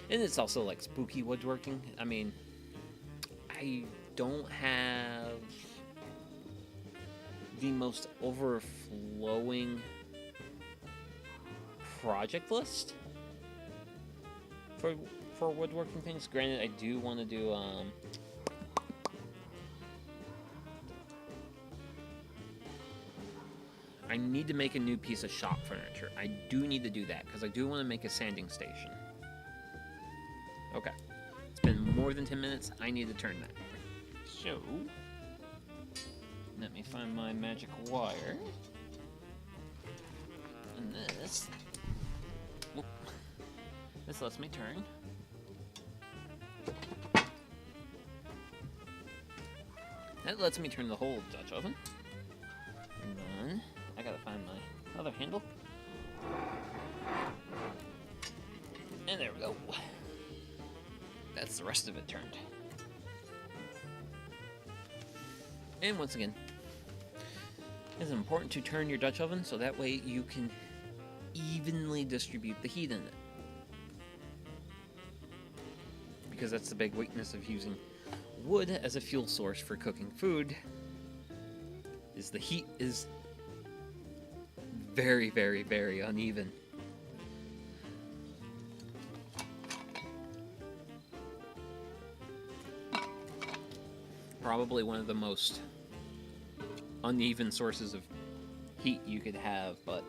And it's also like spooky woodworking. I mean, I don't have the most overflowing project list for woodworking things. Granted, I do want to do I need to make a new piece of shop furniture. I do need to do that because I do want to make a sanding station. Okay, it's been more than 10 minutes. I need to turn that. So let me find my magic wire. And this. Whoop. This lets me turn. That lets me turn the whole Dutch oven. And then I gotta find my other handle. And there we go. That's the rest of it turned. And once again, it's important to turn your Dutch oven so that way you can evenly distribute the heat in it. Because that's the big weakness of using wood as a fuel source for cooking food, is the heat is very, very, very uneven. Probably one of the most uneven sources of heat you could have, but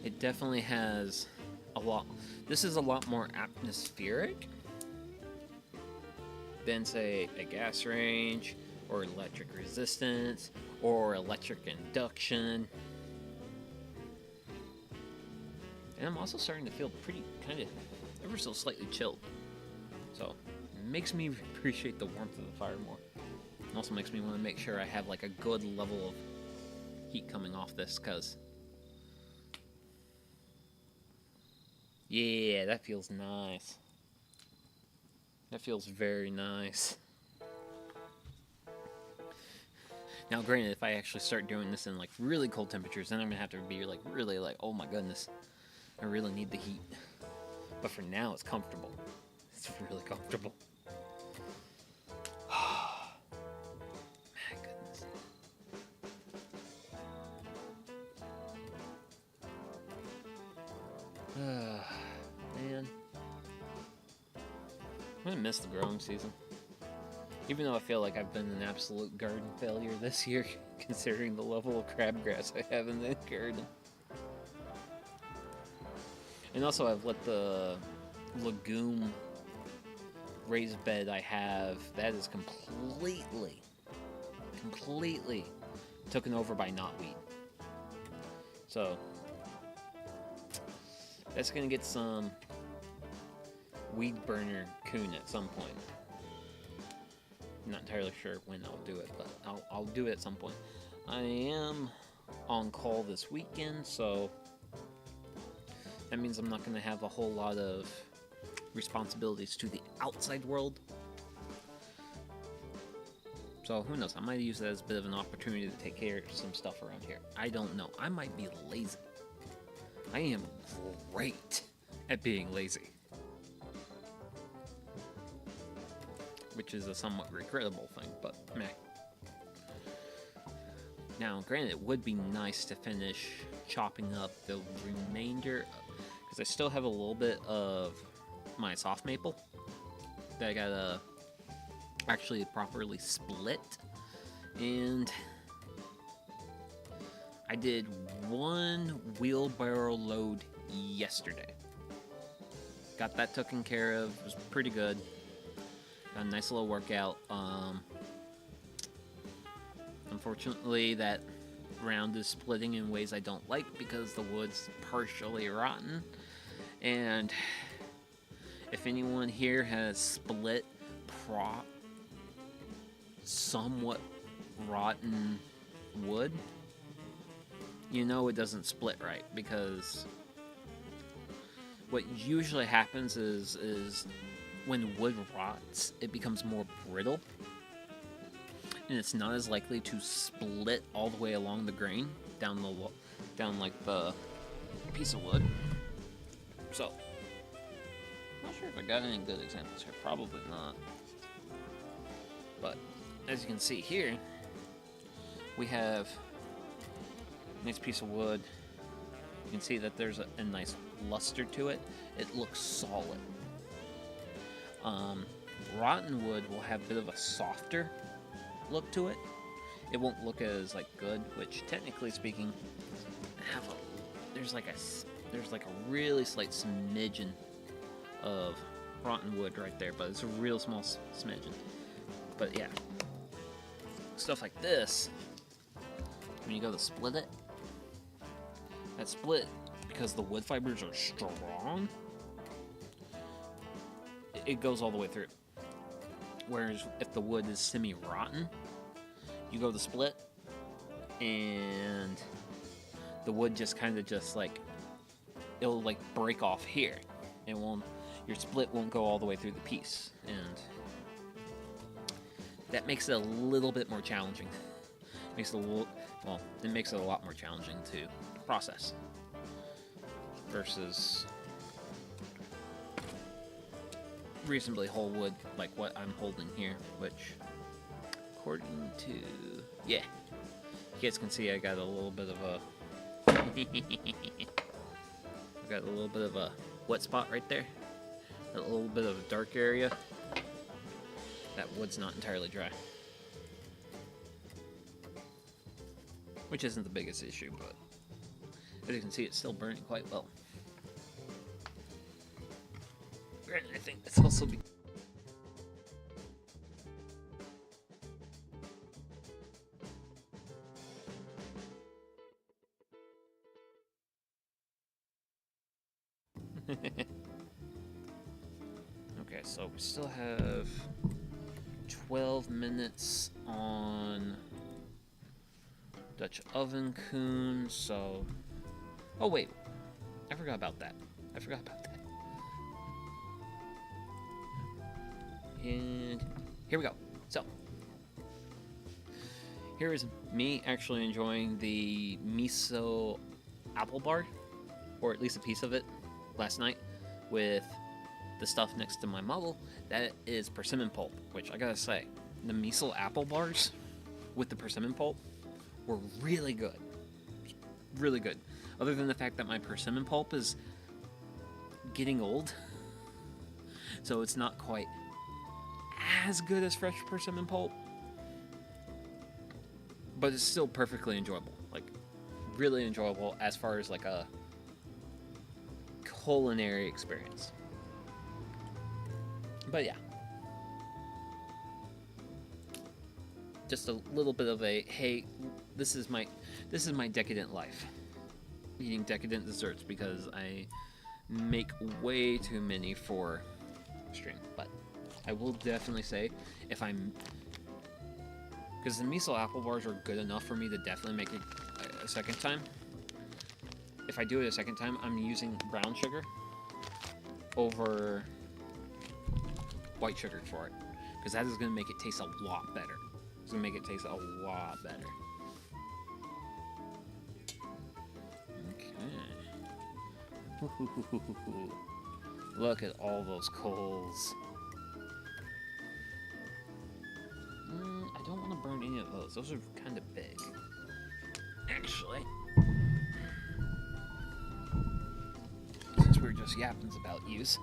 it definitely has a lot. This is a lot more atmospheric than, say, a gas range or electric resistance or electric induction. And I'm also starting to feel pretty kind of ever so slightly chilled. So it makes me appreciate the warmth of the fire more. It also makes me want to make sure I have like a good level of heat coming off this, because yeah, that feels nice. That feels very nice. Now, granted, if I actually start doing this in like really cold temperatures, then I'm gonna have to be like really like, oh my goodness, I really need the heat. But for now, it's comfortable. It's really comfortable. My goodness. Man. I'm gonna miss the growing season. Even though I feel like I've been an absolute garden failure this year, considering the level of crabgrass I have in the garden. And also I've let the legume raised bed I have, that is completely taken over by knotweed. So that's gonna get some weed burner coon at some point. I'm not entirely sure when I'll do it, but I'll do it at some point. I am on call this weekend, so that means I'm not going to have a whole lot of responsibilities to the outside world. So who knows, I might use that as a bit of an opportunity to take care of some stuff around here. I don't know, I might be lazy. I am great at being lazy. which is a somewhat regrettable thing, but meh. Now, granted, it would be nice to finish chopping up the remainder, because I still have a little bit of my soft maple that I gotta actually properly split, and I did one wheelbarrow load yesterday. Got that taken care of. It was pretty good. Got a nice little workout. Unfortunately, that round is splitting in ways I don't like because the wood's partially rotten. And if anyone here has split somewhat rotten wood, you know it doesn't split right, because what usually happens is when wood rots, it becomes more brittle, and it's not as likely to split all the way along the grain down like the piece of wood. So, not sure if I got any good examples here. Probably not. But as you can see here, we have a nice piece of wood. You can see that there's a nice luster to it. It looks solid. Rotten wood will have a bit of a softer look to it. It won't look as good, which technically speaking, there's like a really slight smidgen of rotten wood right there, but it's a real small smidgen. But yeah, stuff like this, when you go to split it, that split, because the wood fibers are strong, it goes all the way through. Whereas if the wood is semi-rotten, you go to split, and the wood just kind of it'll break off here. Your split won't go all the way through the piece, and that makes it a little bit more challenging. It makes it a lot more challenging to process versus reasonably whole wood like what I'm holding here, which according to, yeah, you guys can see I got a little bit of a wet spot right there, a little bit of a dark area. That wood's not entirely dry, which isn't the biggest issue, but as you can see, it's still burning quite well. Granted, I think that's also okay, so we still have 12 minutes on Dutch oven coon, so... Oh wait, I forgot about that. And here we go. So, here is me actually enjoying the miso apple bar, or at least a piece of it, last night, with the stuff next to my muddle. That is persimmon pulp, which I gotta say, the miso apple bars with the persimmon pulp were really good. Really good. Other than the fact that my persimmon pulp is getting old, so it's not quite as good as fresh persimmon pulp, but it's still perfectly enjoyable. Really enjoyable as far as a culinary experience. But yeah, just a little bit of a, hey, this is my decadent life, eating decadent desserts, because I make way too many for stream. But I will definitely say, because the miso apple bars are good enough for me to definitely make it a second time. If I do it a second time, I'm using brown sugar over white sugar for it, because that is going to make it taste a lot better. It's going to make it taste a lot better. Okay. Look at all those coals. don't want to burn any of those. Those are kind of big. Actually, since we're just yapping about use,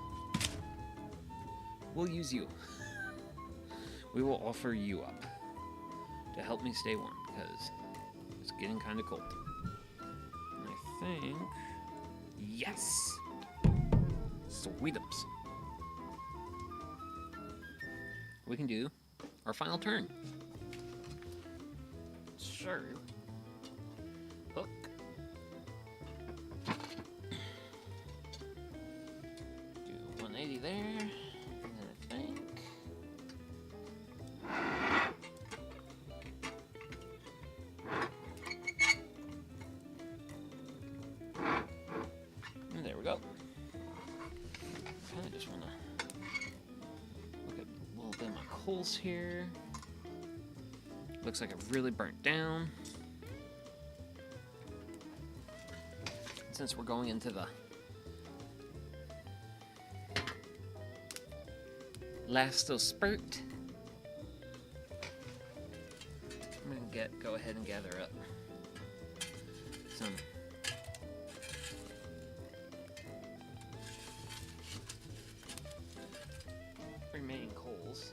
we'll use you. We will offer you up to help me stay warm because it's getting kind of cold. And I think, yes, sweetums. We can do our final turn. Sure. Hook. Do 180 there. And then I think. And there we go. Kind of just want to look at a little bit of my coals here. Looks like I've really burnt down. Since we're going into the last little spurt, I'm gonna go ahead and gather up some remaining coals.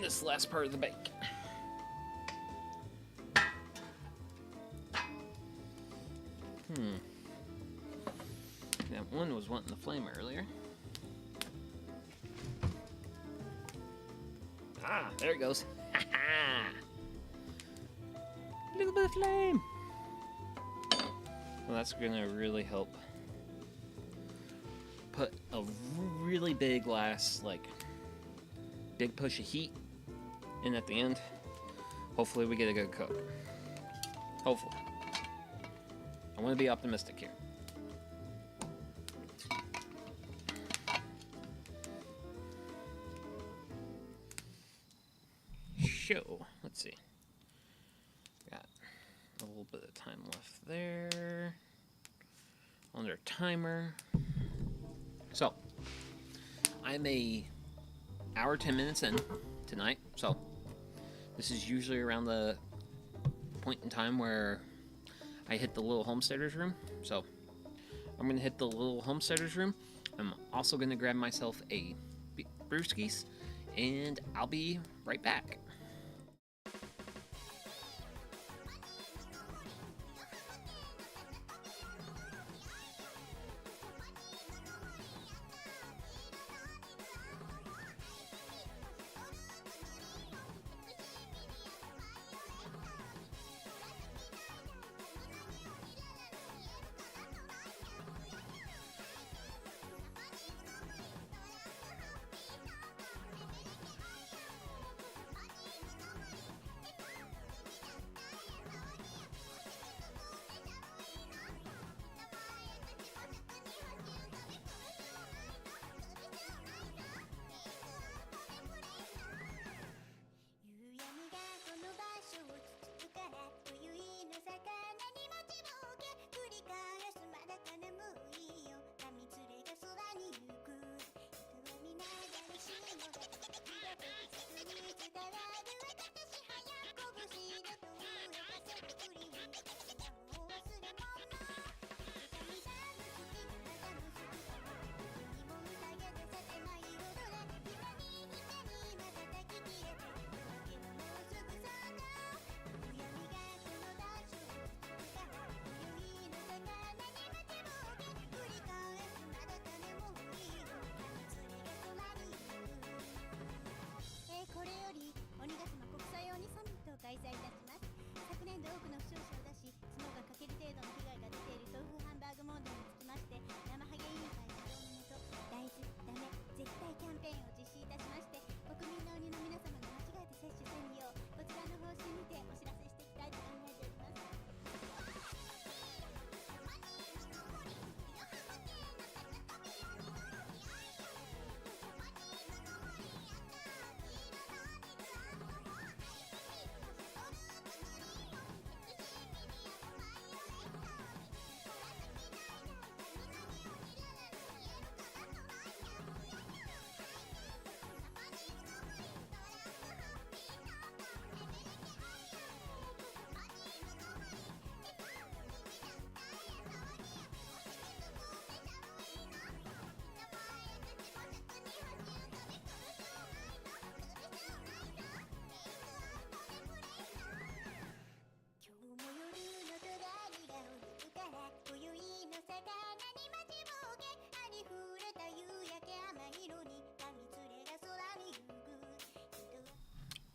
This last part of the bake. That one was wanting the flame earlier. Ah, there it goes. Little bit of flame. Well, that's gonna really help put a really big last, like, big push of heat in at the end. Hopefully we get a good cook. Hopefully. I want to be optimistic here. So, let's see. Got a little bit of time left there. Under timer. So, I'm a hour 10 minutes in tonight, so this is usually around the point in time where I hit the little homesteader's room. So I'm gonna hit the little homesteader's room. I'm also gonna grab myself a Bluesky, and I'll be right back.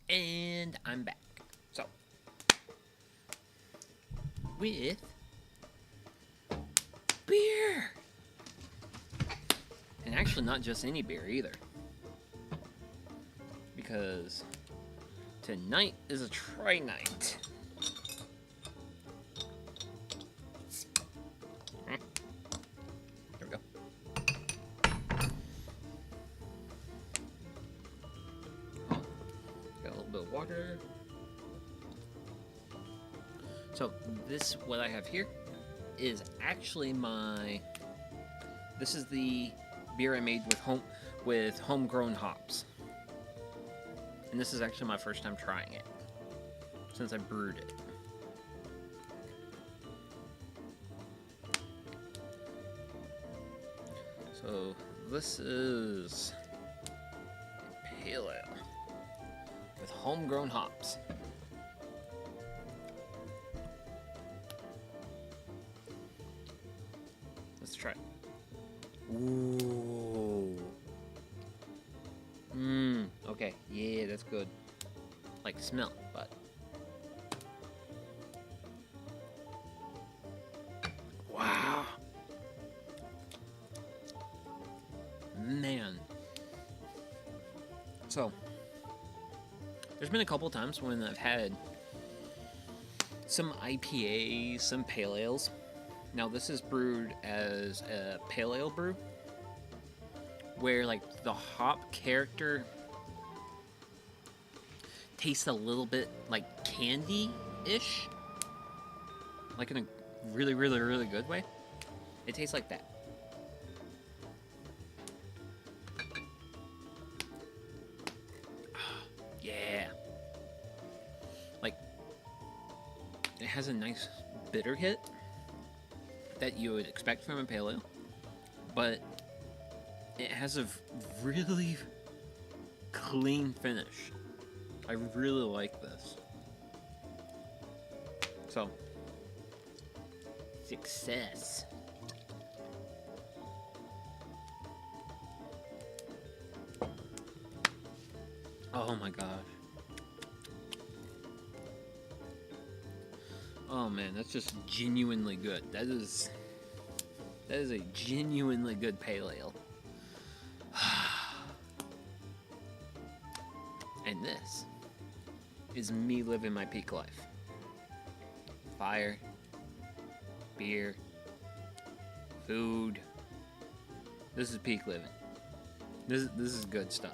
And I'm back. So, with beer. And actually not just any beer either. Because tonight is a try night. There we go. Got a little bit of water. So this, what I have here, is actually this is the beer I made with homegrown hops. And this is actually my first time trying it, since I brewed it. So this is a pale ale with homegrown hops. Let's try it. Ooh. Okay. Yeah, that's good. Like smell, but wow. Man. So, there's been a couple times when I've had some IPAs, some pale ales. Now this is brewed as a pale ale brew, where like the hop character tastes a little bit like candy-ish, like in a really, really, really good way. It tastes like that. Yeah. Like, it has a nice bitter hit that you would expect from a pale ale, but it has a really clean finish. I really like this. So, success. Oh my gosh. Oh man, that's just genuinely good. That is a genuinely good pale ale. And this is me living my peak life. Fire, beer, food. This is peak living. This is good stuff.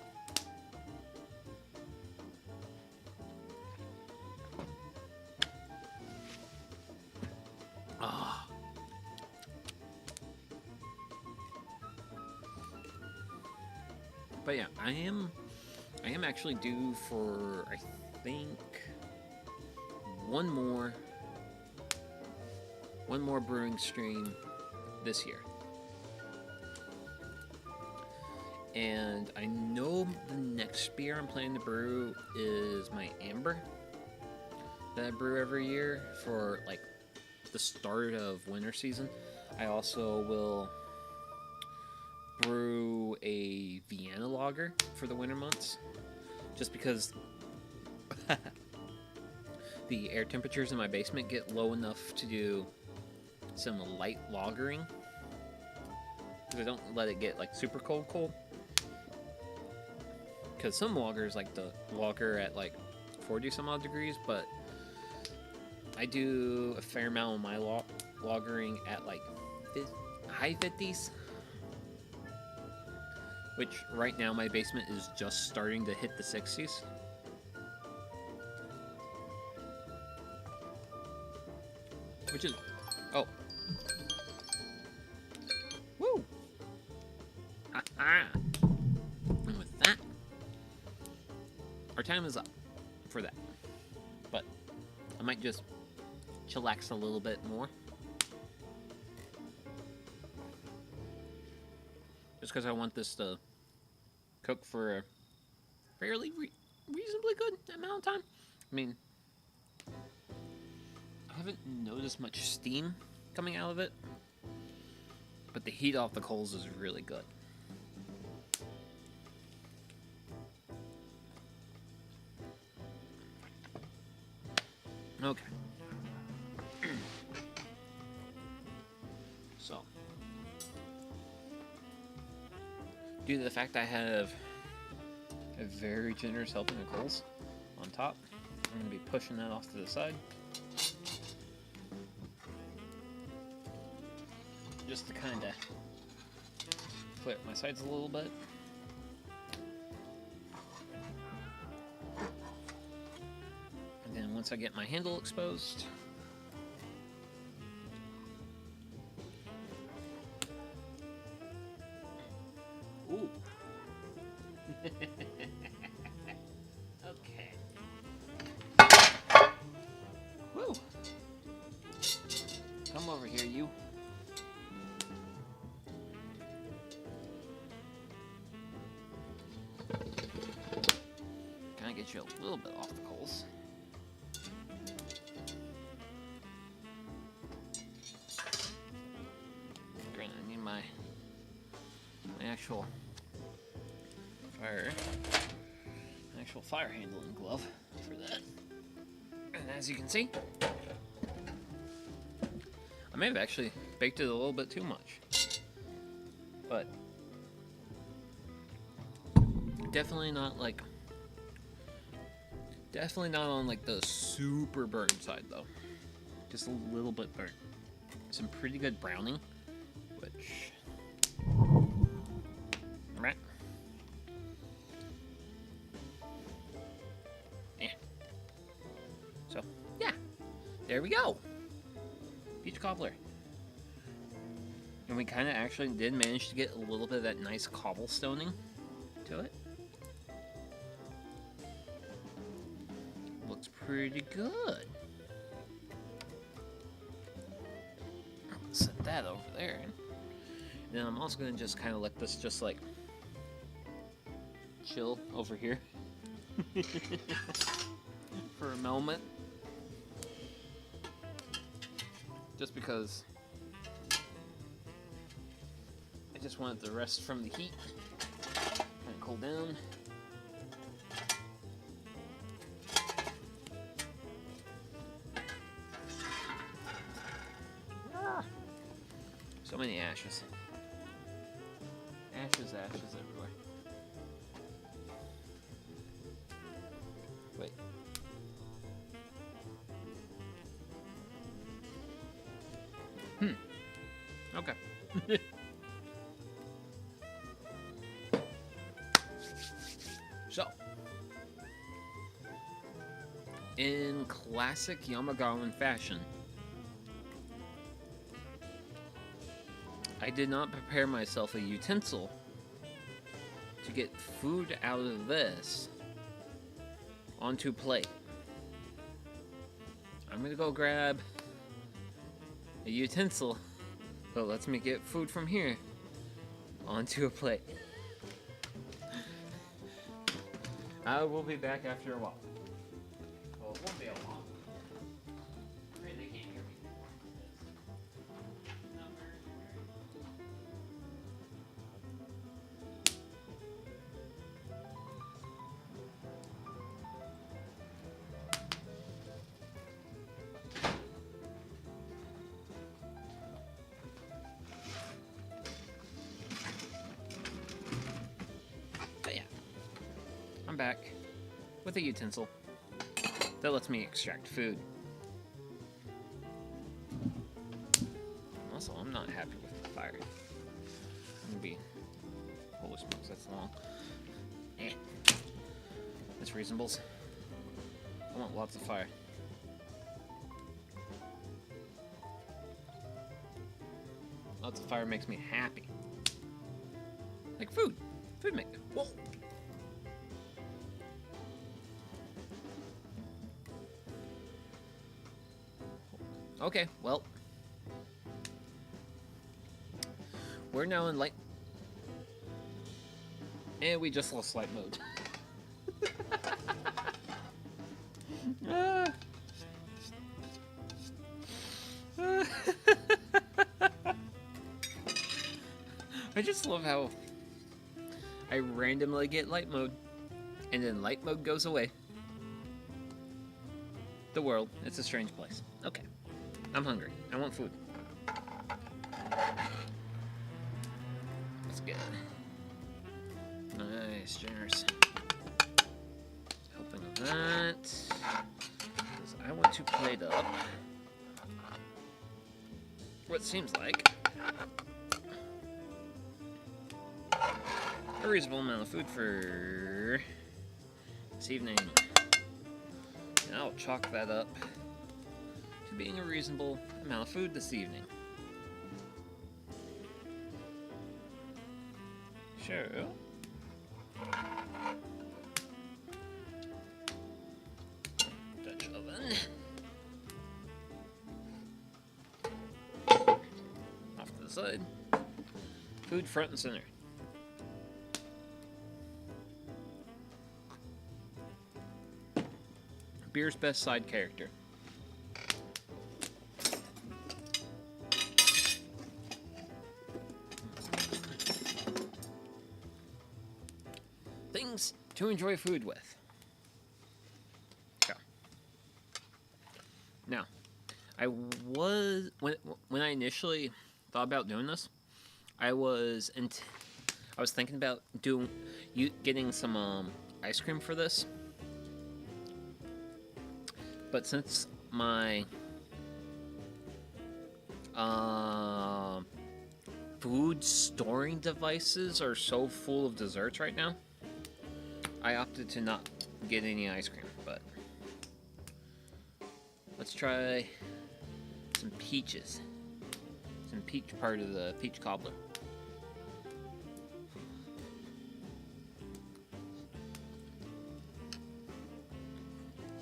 Ah. But yeah, I am actually due for, I think, one more brewing stream this year. And I know the next beer I'm planning to brew is my amber that I brew every year for like the start of winter season. I also will brew a Vienna lager for the winter months, just because the air temperatures in my basement get low enough to do some light lagering, because I don't let it get like super cold. Because some lagers like the lager at like 40 some odd degrees, but I do a fair amount of my lagering at like high 50s. Which right now my basement is just starting to hit the 60s. Which is, oh. Woo! Ha-ha! And with that, our time is up for that. But I might just chillax a little bit more. Just because I want this to cook for a fairly reasonably good amount of time. I mean, I haven't noticed much steam coming out of it, but the heat off the coals is really good. Okay. So, due to the fact I have a very generous helping of coals on top, I'm going to be pushing that off to the side. Just to kind of clear up my sides a little bit. And then once I get my handle exposed, ooh. Okay. Woo. Come over here, you. Kind of get you a little bit off the coals. Granted, I need my actual fire handling glove for that. And as you can see, I may have actually baked it a little bit too much, but definitely not on like the super burnt side though. Just a little bit burnt. Some pretty good browning, which right. Yeah. So yeah, there we go. Peach cobbler. And we kind of actually did manage to get a little bit of that nice cobblestoning to it. Looks pretty good. I'll set that over there. And then I'm also going to just kind of let this just like chill over here for a moment. Just because I just want it to rest from the heat, kind of cool down. So many ashes. Ashes everywhere. Wait. Okay. So, in classic Yamagawan fashion, I did not prepare myself a utensil to get food out of this onto a plate. I'm gonna go grab a utensil that lets me get food from here onto a plate. I will be back after a while. Well, it won't be a while. Really, they can't hear me. But yeah, I'm back with a utensil that lets me extract food. Also, I'm not happy with the fire. I'm gonna be... Holy smokes, that's long. Eh. That's reasonables. I want lots of fire. Lots of fire makes me happy. Like food. Food make... Whoa! Okay, well. We're now in light... And we just lost light mode. I just love how I randomly get light mode, and then light mode goes away. The world. It's a strange place. Okay. I'm hungry. I want food. Let's get it. Nice, generous. Helping with that. Because I want to plate up what seems like a reasonable amount of food for this evening. And I'll chalk that up to being a reasonable amount of food this evening. Sure. Dutch oven. Off to the side. Food front and center. Beer's best side character. Things to enjoy food with. Okay. Now, I was when I initially thought about doing this, I was thinking about getting some ice cream for this. But since my food storing devices are so full of desserts right now, I opted to not get any ice cream. But let's try some peaches. Some peach part of the peach cobbler.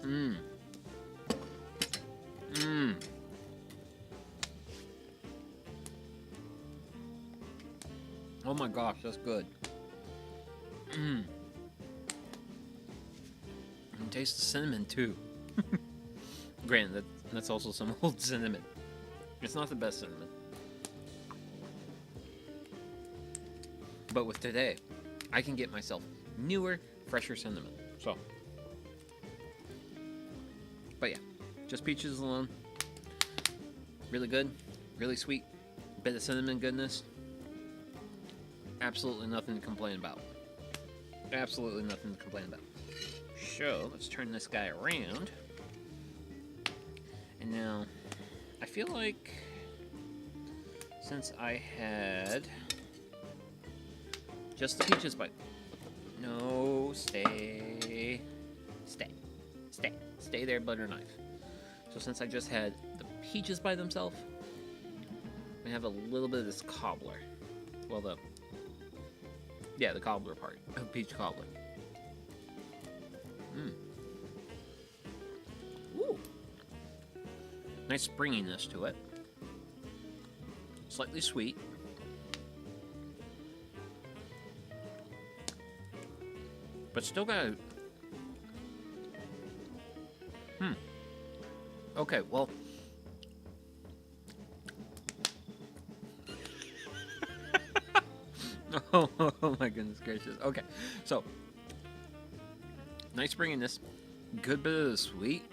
Mmm. Mmm. Oh my gosh, that's good. Mmm. And taste the cinnamon too. Granted, that's also some old cinnamon. It's not the best cinnamon. But with today, I can get myself newer, fresher cinnamon. So. But yeah. Just peaches alone. Really good. Really sweet. Bit of cinnamon goodness. Absolutely nothing to complain about. Absolutely nothing to complain about. So, let's turn this guy around. And now, I feel like since I had just the peaches bite. No, stay. Stay. Stay. Stay there, butter knife. So since I just had the peaches by themselves, I have a little bit of this cobbler. Well, the cobbler part of peach cobbler. Mmm. Ooh. Nice springiness to it. Slightly sweet. But still got a... Okay, well... oh my goodness gracious. Okay, so... Nice springiness. Good bit of the sweet.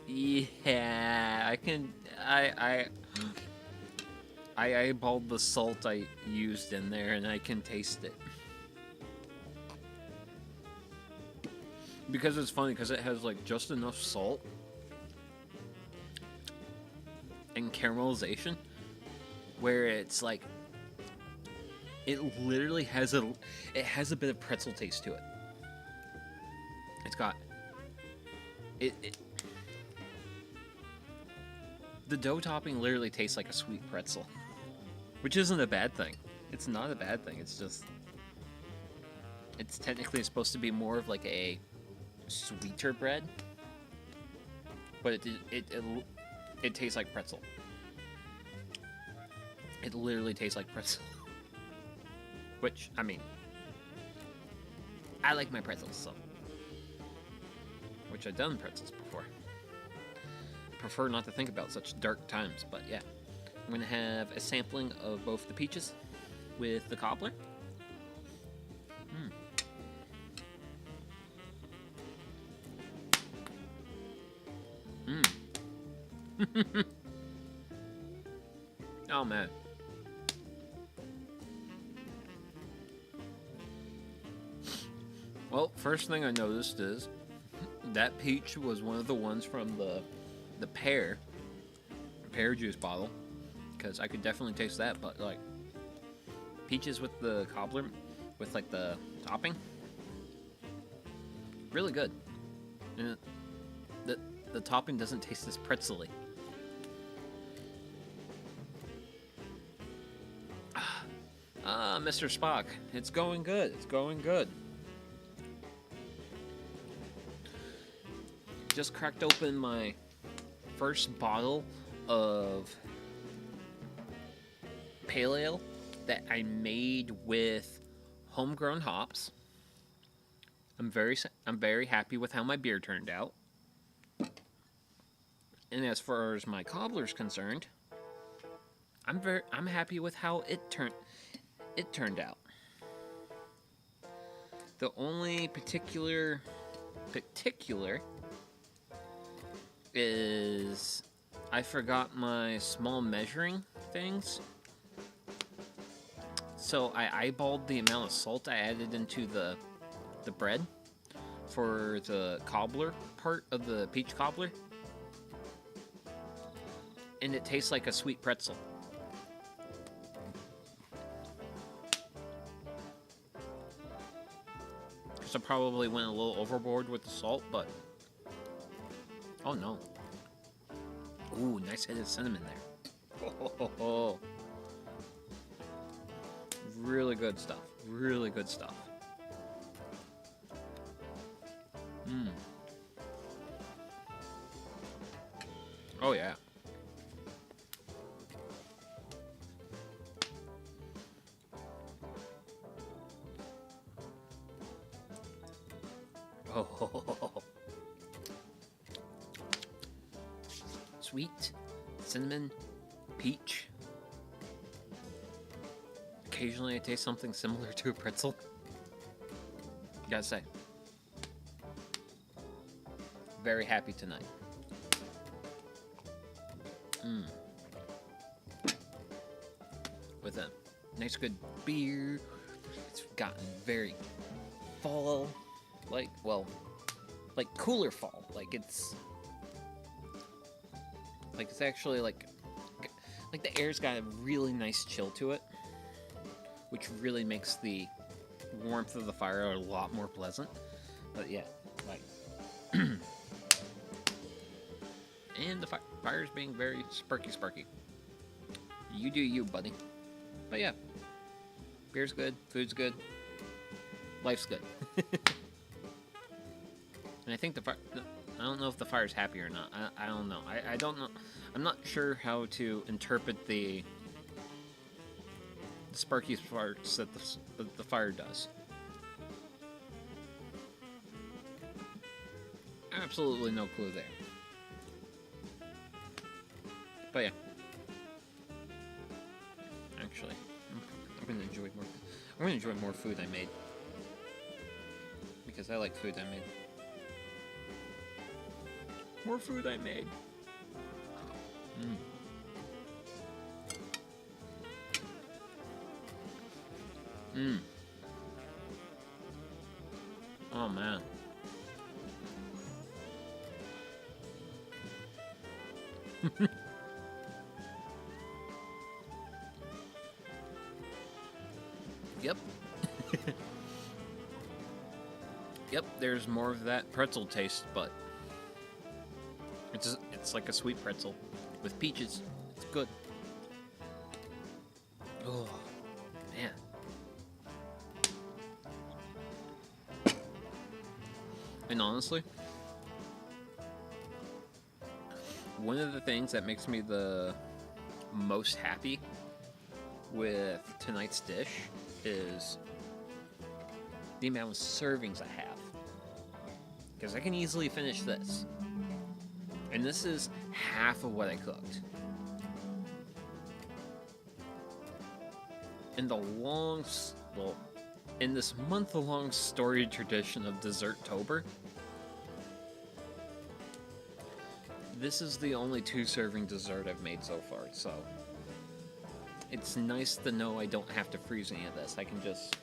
Yeah, I can... I eyeballed the salt I used in there, and I can taste it. Because it's funny, because it has like just enough salt and caramelization, where it's like it literally has a bit of pretzel taste to it. It's got it. The dough topping literally tastes like a sweet pretzel, which isn't a bad thing. It's not a bad thing. It's just it's technically supposed to be more of like a sweeter bread, but it tastes like pretzel. It literally tastes like pretzel. Which, I mean, I like my pretzels, so. Which I've done pretzels before. I prefer not to think about such dark times, but yeah. I'm gonna have a sampling of both the peaches with the cobbler. Oh man. Well, first thing I noticed is that peach was one of the ones from the pear juice bottle, because I could definitely taste that. But like peaches with the cobbler, with like the topping, really good. And the topping doesn't taste as pretzely. Ah, Mr. Spock, it's going good. It's going good. Just cracked open my first bottle of pale ale that I made with homegrown hops. I'm very happy with how my beer turned out. And as far as my cobbler's concerned, I'm happy with how it turned out. The only particular is I forgot my small measuring things. So I eyeballed the amount of salt I added into the bread for the cobbler part of the peach cobbler. And it tastes like a sweet pretzel. So I probably went a little overboard with the salt, but oh no. Ooh, nice hit of cinnamon there. Oh. Really good stuff. Really good stuff. Oh yeah. Oh. Sweet, cinnamon, peach. Occasionally I taste something similar to a pretzel. Gotta say. Very happy tonight. With a nice good beer. It's gotten very fall, like cooler fall. Like it's actually like the air's got a really nice chill to it, which really makes the warmth of the fire a lot more pleasant. But yeah, like and the fire's being very sparky. You do you, buddy. But yeah, beer's good, food's good, life's good. And I think I don't know if the fire's happy or not. I don't know. I don't know. I'm not sure how to interpret the sparky sparks that the fire does. Absolutely no clue there. But yeah. Actually, I'm gonna enjoy more. I'm gonna enjoy more food I made, because I like food I made. More food I made. Oh man. Yep. Yep, there's more of that pretzel taste, but it's like a sweet pretzel with peaches. It's good. Oh, man. And honestly, one of the things that makes me the most happy with tonight's dish is the amount of servings I have. Because I can easily finish this. And this is half of what I cooked. In this month-long storied tradition of Desserttober, this is the only 2-serving dessert I've made so far, so it's nice to know I don't have to freeze any of this. I can just...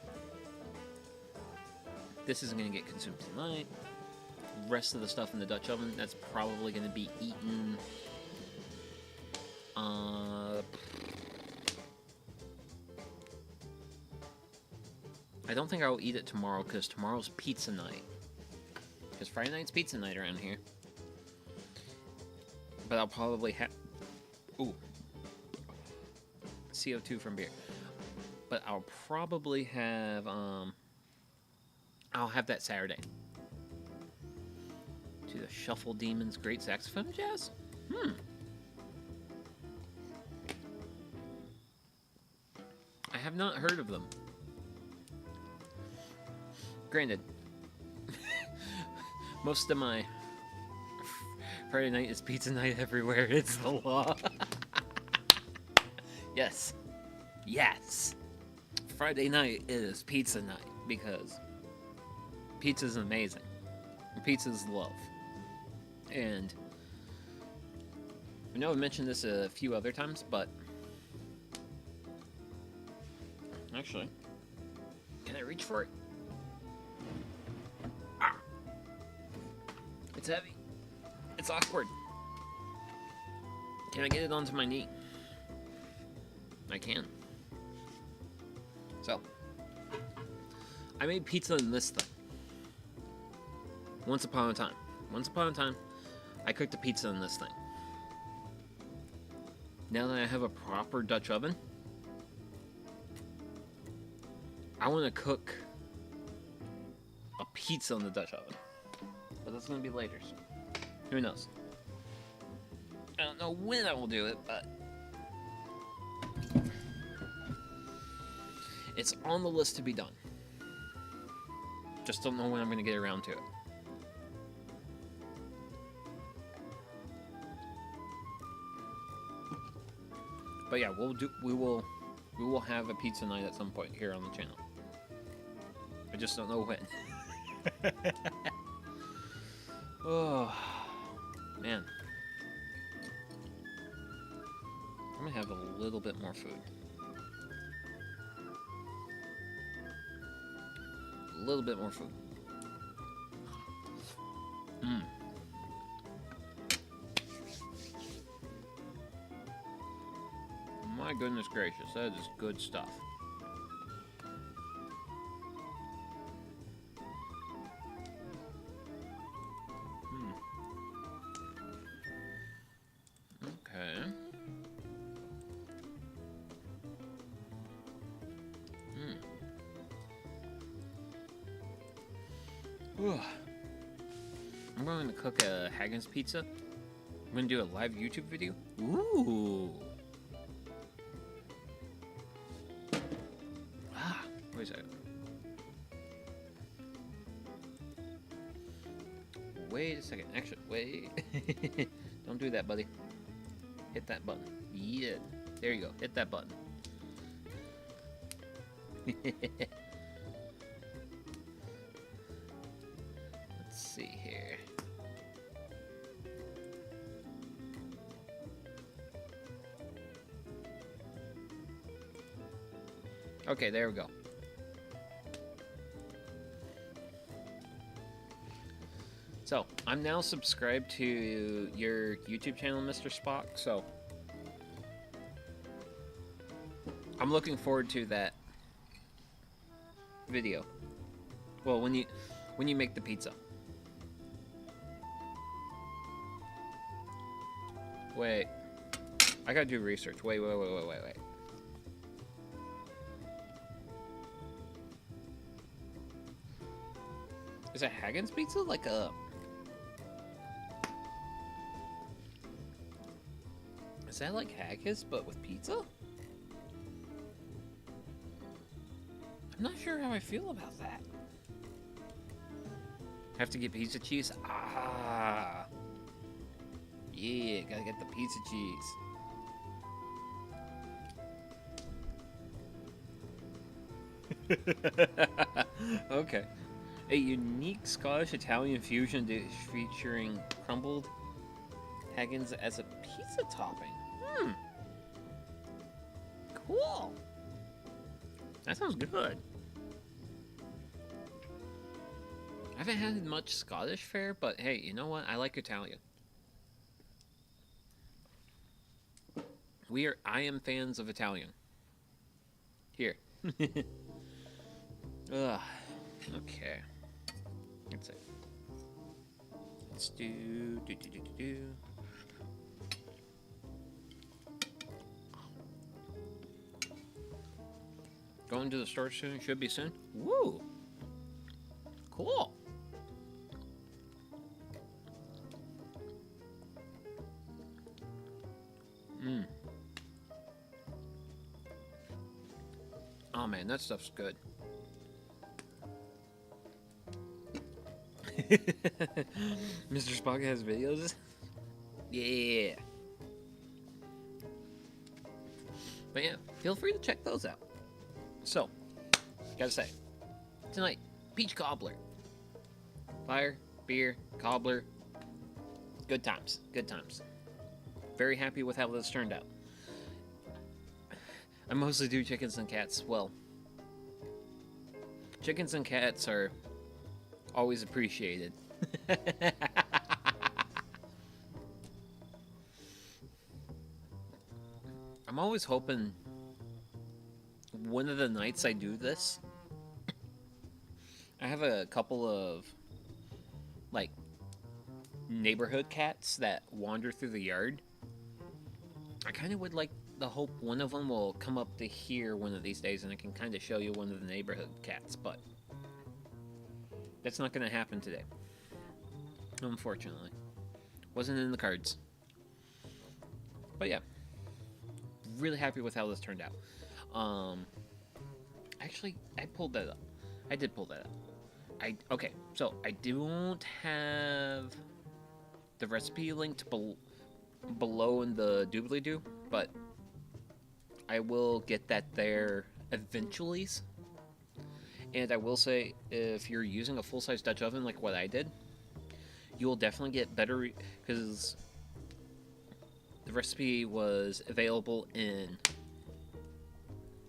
This isn't going to get consumed tonight. Rest of the stuff in the Dutch oven, that's probably going to be eaten... I don't think I'll eat it tomorrow, because tomorrow's pizza night. Because Friday night's pizza night around here. But I'll probably have... Ooh. CO2 from beer. But I'll probably have, I'll have that Saturday. To the Shuffle Demons Great Saxophone Jazz? I have not heard of them. Granted, most of my Friday night is pizza night everywhere. It's the law. Yes. Yes. Friday night is pizza night because pizza's amazing. Pizza's love. And I know I've mentioned this a few other times, but actually, can I reach for it? Ah. It's heavy. It's awkward. Can I get it onto my knee? I can. So, I made pizza in this thing. Once upon a time. Once upon a time, I cooked a pizza in this thing. Now that I have a proper Dutch oven, I want to cook a pizza in the Dutch oven. But that's going to be later, so who knows? I don't know when I will do it, but it's on the list to be done. Just don't know when I'm going to get around to it. But yeah, we will have a pizza night at some point here on the channel. I just don't know when. Oh man, I'm gonna have a little bit more food. A little bit more food. My goodness gracious, that is good stuff. Okay. I'm going to cook a Hagen's pizza. I'm going to do a live YouTube video. Ooh. Wait a second. Wait a second. Actually, wait. Don't do that, buddy. Hit that button. Yeah. There you go. Hit that button. Let's see here. Okay, there we go. So, I'm now subscribed to your YouTube channel, Mr. Spock, so I'm looking forward to that video. Well, when you make the pizza. Wait. I gotta do research. Wait. Is a Hagen's pizza like a... Is that like haggis, but with pizza? I'm not sure how I feel about that. Have to get pizza cheese? Ah! Yeah, gotta get the pizza cheese. Okay. A unique Scottish-Italian fusion dish featuring crumbled Haggins as a pizza topping. Cool. That sounds good. I haven't had much Scottish fare, but hey, you know what? I like Italian. I am fans of Italian. Here. Ugh. Okay. Let's see. Let's do. Going to the store soon. Should be soon. Woo. Cool. Oh man, that stuff's good. Mr. Spock has videos? Yeah. But yeah, feel free to check those out. So, gotta say, tonight, peach cobbler. Fire, beer, cobbler. Good times, good times. Very happy with how this turned out. I mostly do chickens and cats. Well, chickens and cats are always appreciated. I'm always hoping one of the nights I do this, I have a couple of like neighborhood cats that wander through the yard. I kind of would like the hope one of them will come up to here one of these days and I can kind of show you one of the neighborhood cats, but that's not going to happen today. Unfortunately. Wasn't in the cards. But yeah. Really happy with how this turned out. Actually, I pulled that up. I did pull that up. Okay, so I don't have the recipe linked below in the doobly-doo, but I will get that there eventually. And I will say, if you're using a full-size Dutch oven like what I did, you will definitely get better, because the recipe was available in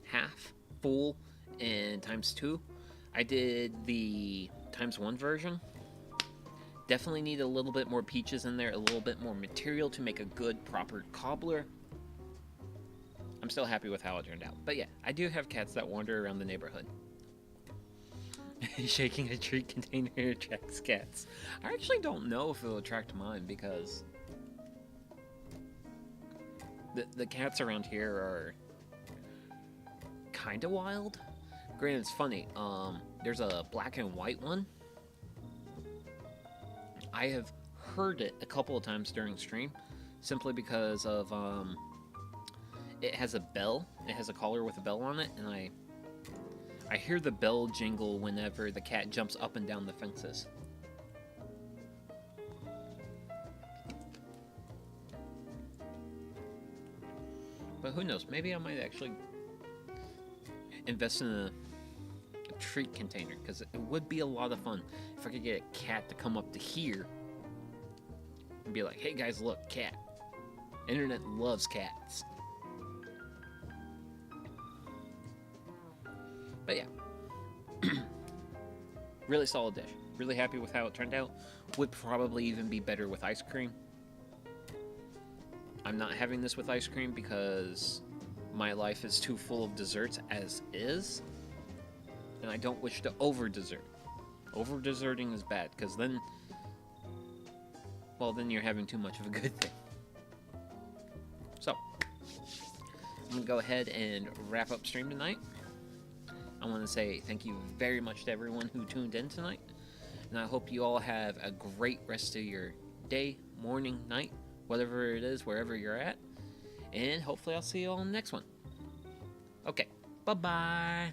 half, full, and ×2. I did the ×1 version. Definitely need a little bit more peaches in there, a little bit more material to make a good, proper cobbler. I'm still happy with how it turned out. But yeah, I do have cats that wander around the neighborhood. Shaking a treat container attracts cats. I actually don't know if it'll attract mine, because the cats around here are kind of wild. Granted, it's funny. There's a black and white one. I have heard it a couple of times during stream, simply because of it has a bell. It has a collar with a bell on it, and I hear the bell jingle whenever the cat jumps up and down the fences. But who knows? Maybe I might actually invest in a treat container, because it would be a lot of fun if I could get a cat to come up to here and be like, hey guys, look, cat. Internet loves cats. But yeah. Really solid dish. Really happy with how it turned out. Would probably even be better with ice cream. I'm not having this with ice cream because my life is too full of desserts as is. And I don't wish to over-dessert. Over-desserting is bad, because then, well, then you're having too much of a good thing. So, I'm going to go ahead and wrap up stream tonight. I want to say thank you very much to everyone who tuned in tonight. And I hope you all have a great rest of your day, morning, night, whatever it is, wherever you're at. And hopefully I'll see you all in the next one. Okay, bye-bye.